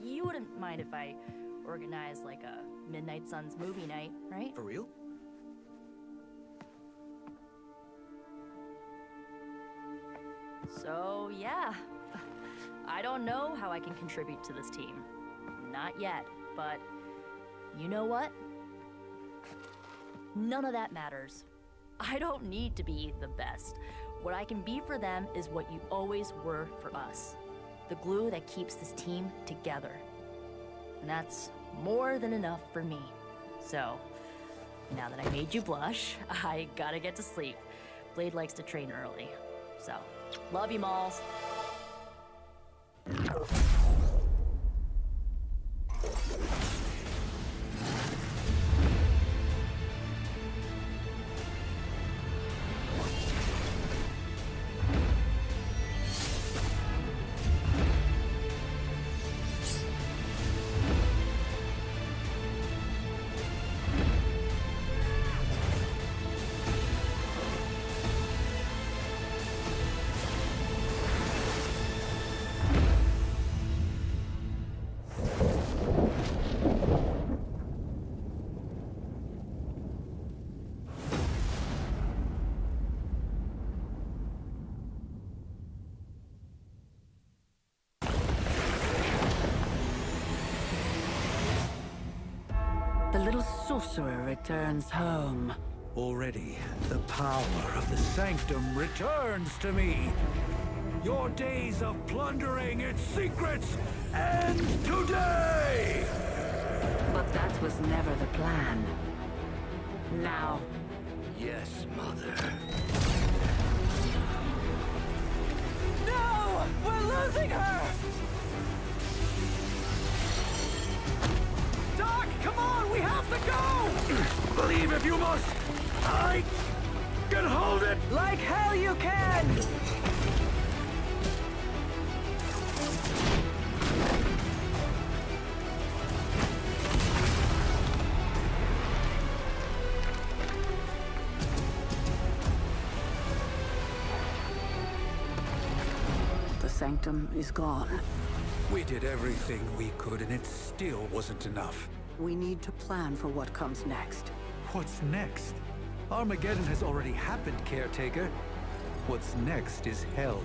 You wouldn't mind if I organized like a Midnight Suns movie night, right? For real? So, yeah. I don't know how I can contribute to this team. Not yet, but you know what? None of that matters. I don't need to be the best. What I can be for them is what you always were for us. The glue that keeps this team together. And that's more than enough for me. So, now that I made you blush, I gotta get to sleep. Blade likes to train early. So, love you, Malls. The little sorcerer returns home. Already, the power of the sanctum returns to me. Your days of plundering its secrets end today! But that was never the plan. Now, Yes, Mother. No! We're losing her! the go! Believe if you must. I can hold it. Like hell you can! The sanctum is gone. We did everything we could, and it still wasn't enough. We need to plan for what comes next. What's next? Armageddon has already happened, Caretaker. What's next is hell.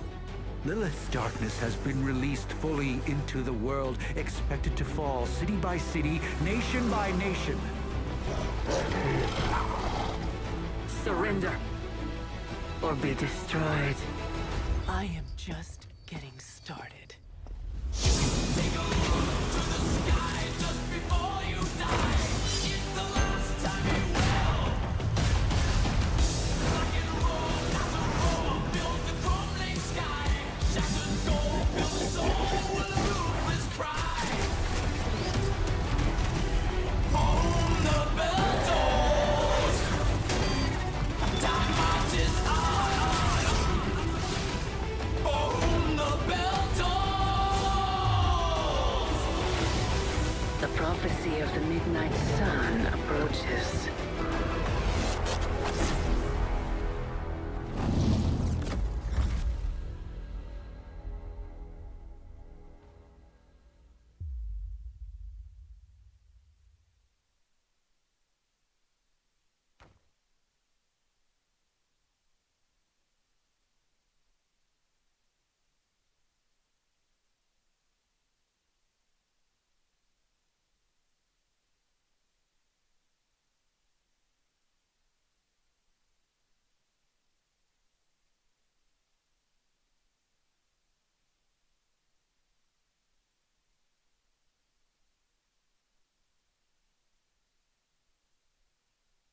Lilith's darkness has been released fully into the world, expected to fall city by city, nation by nation. Surrender, or be destroyed. I am just getting started.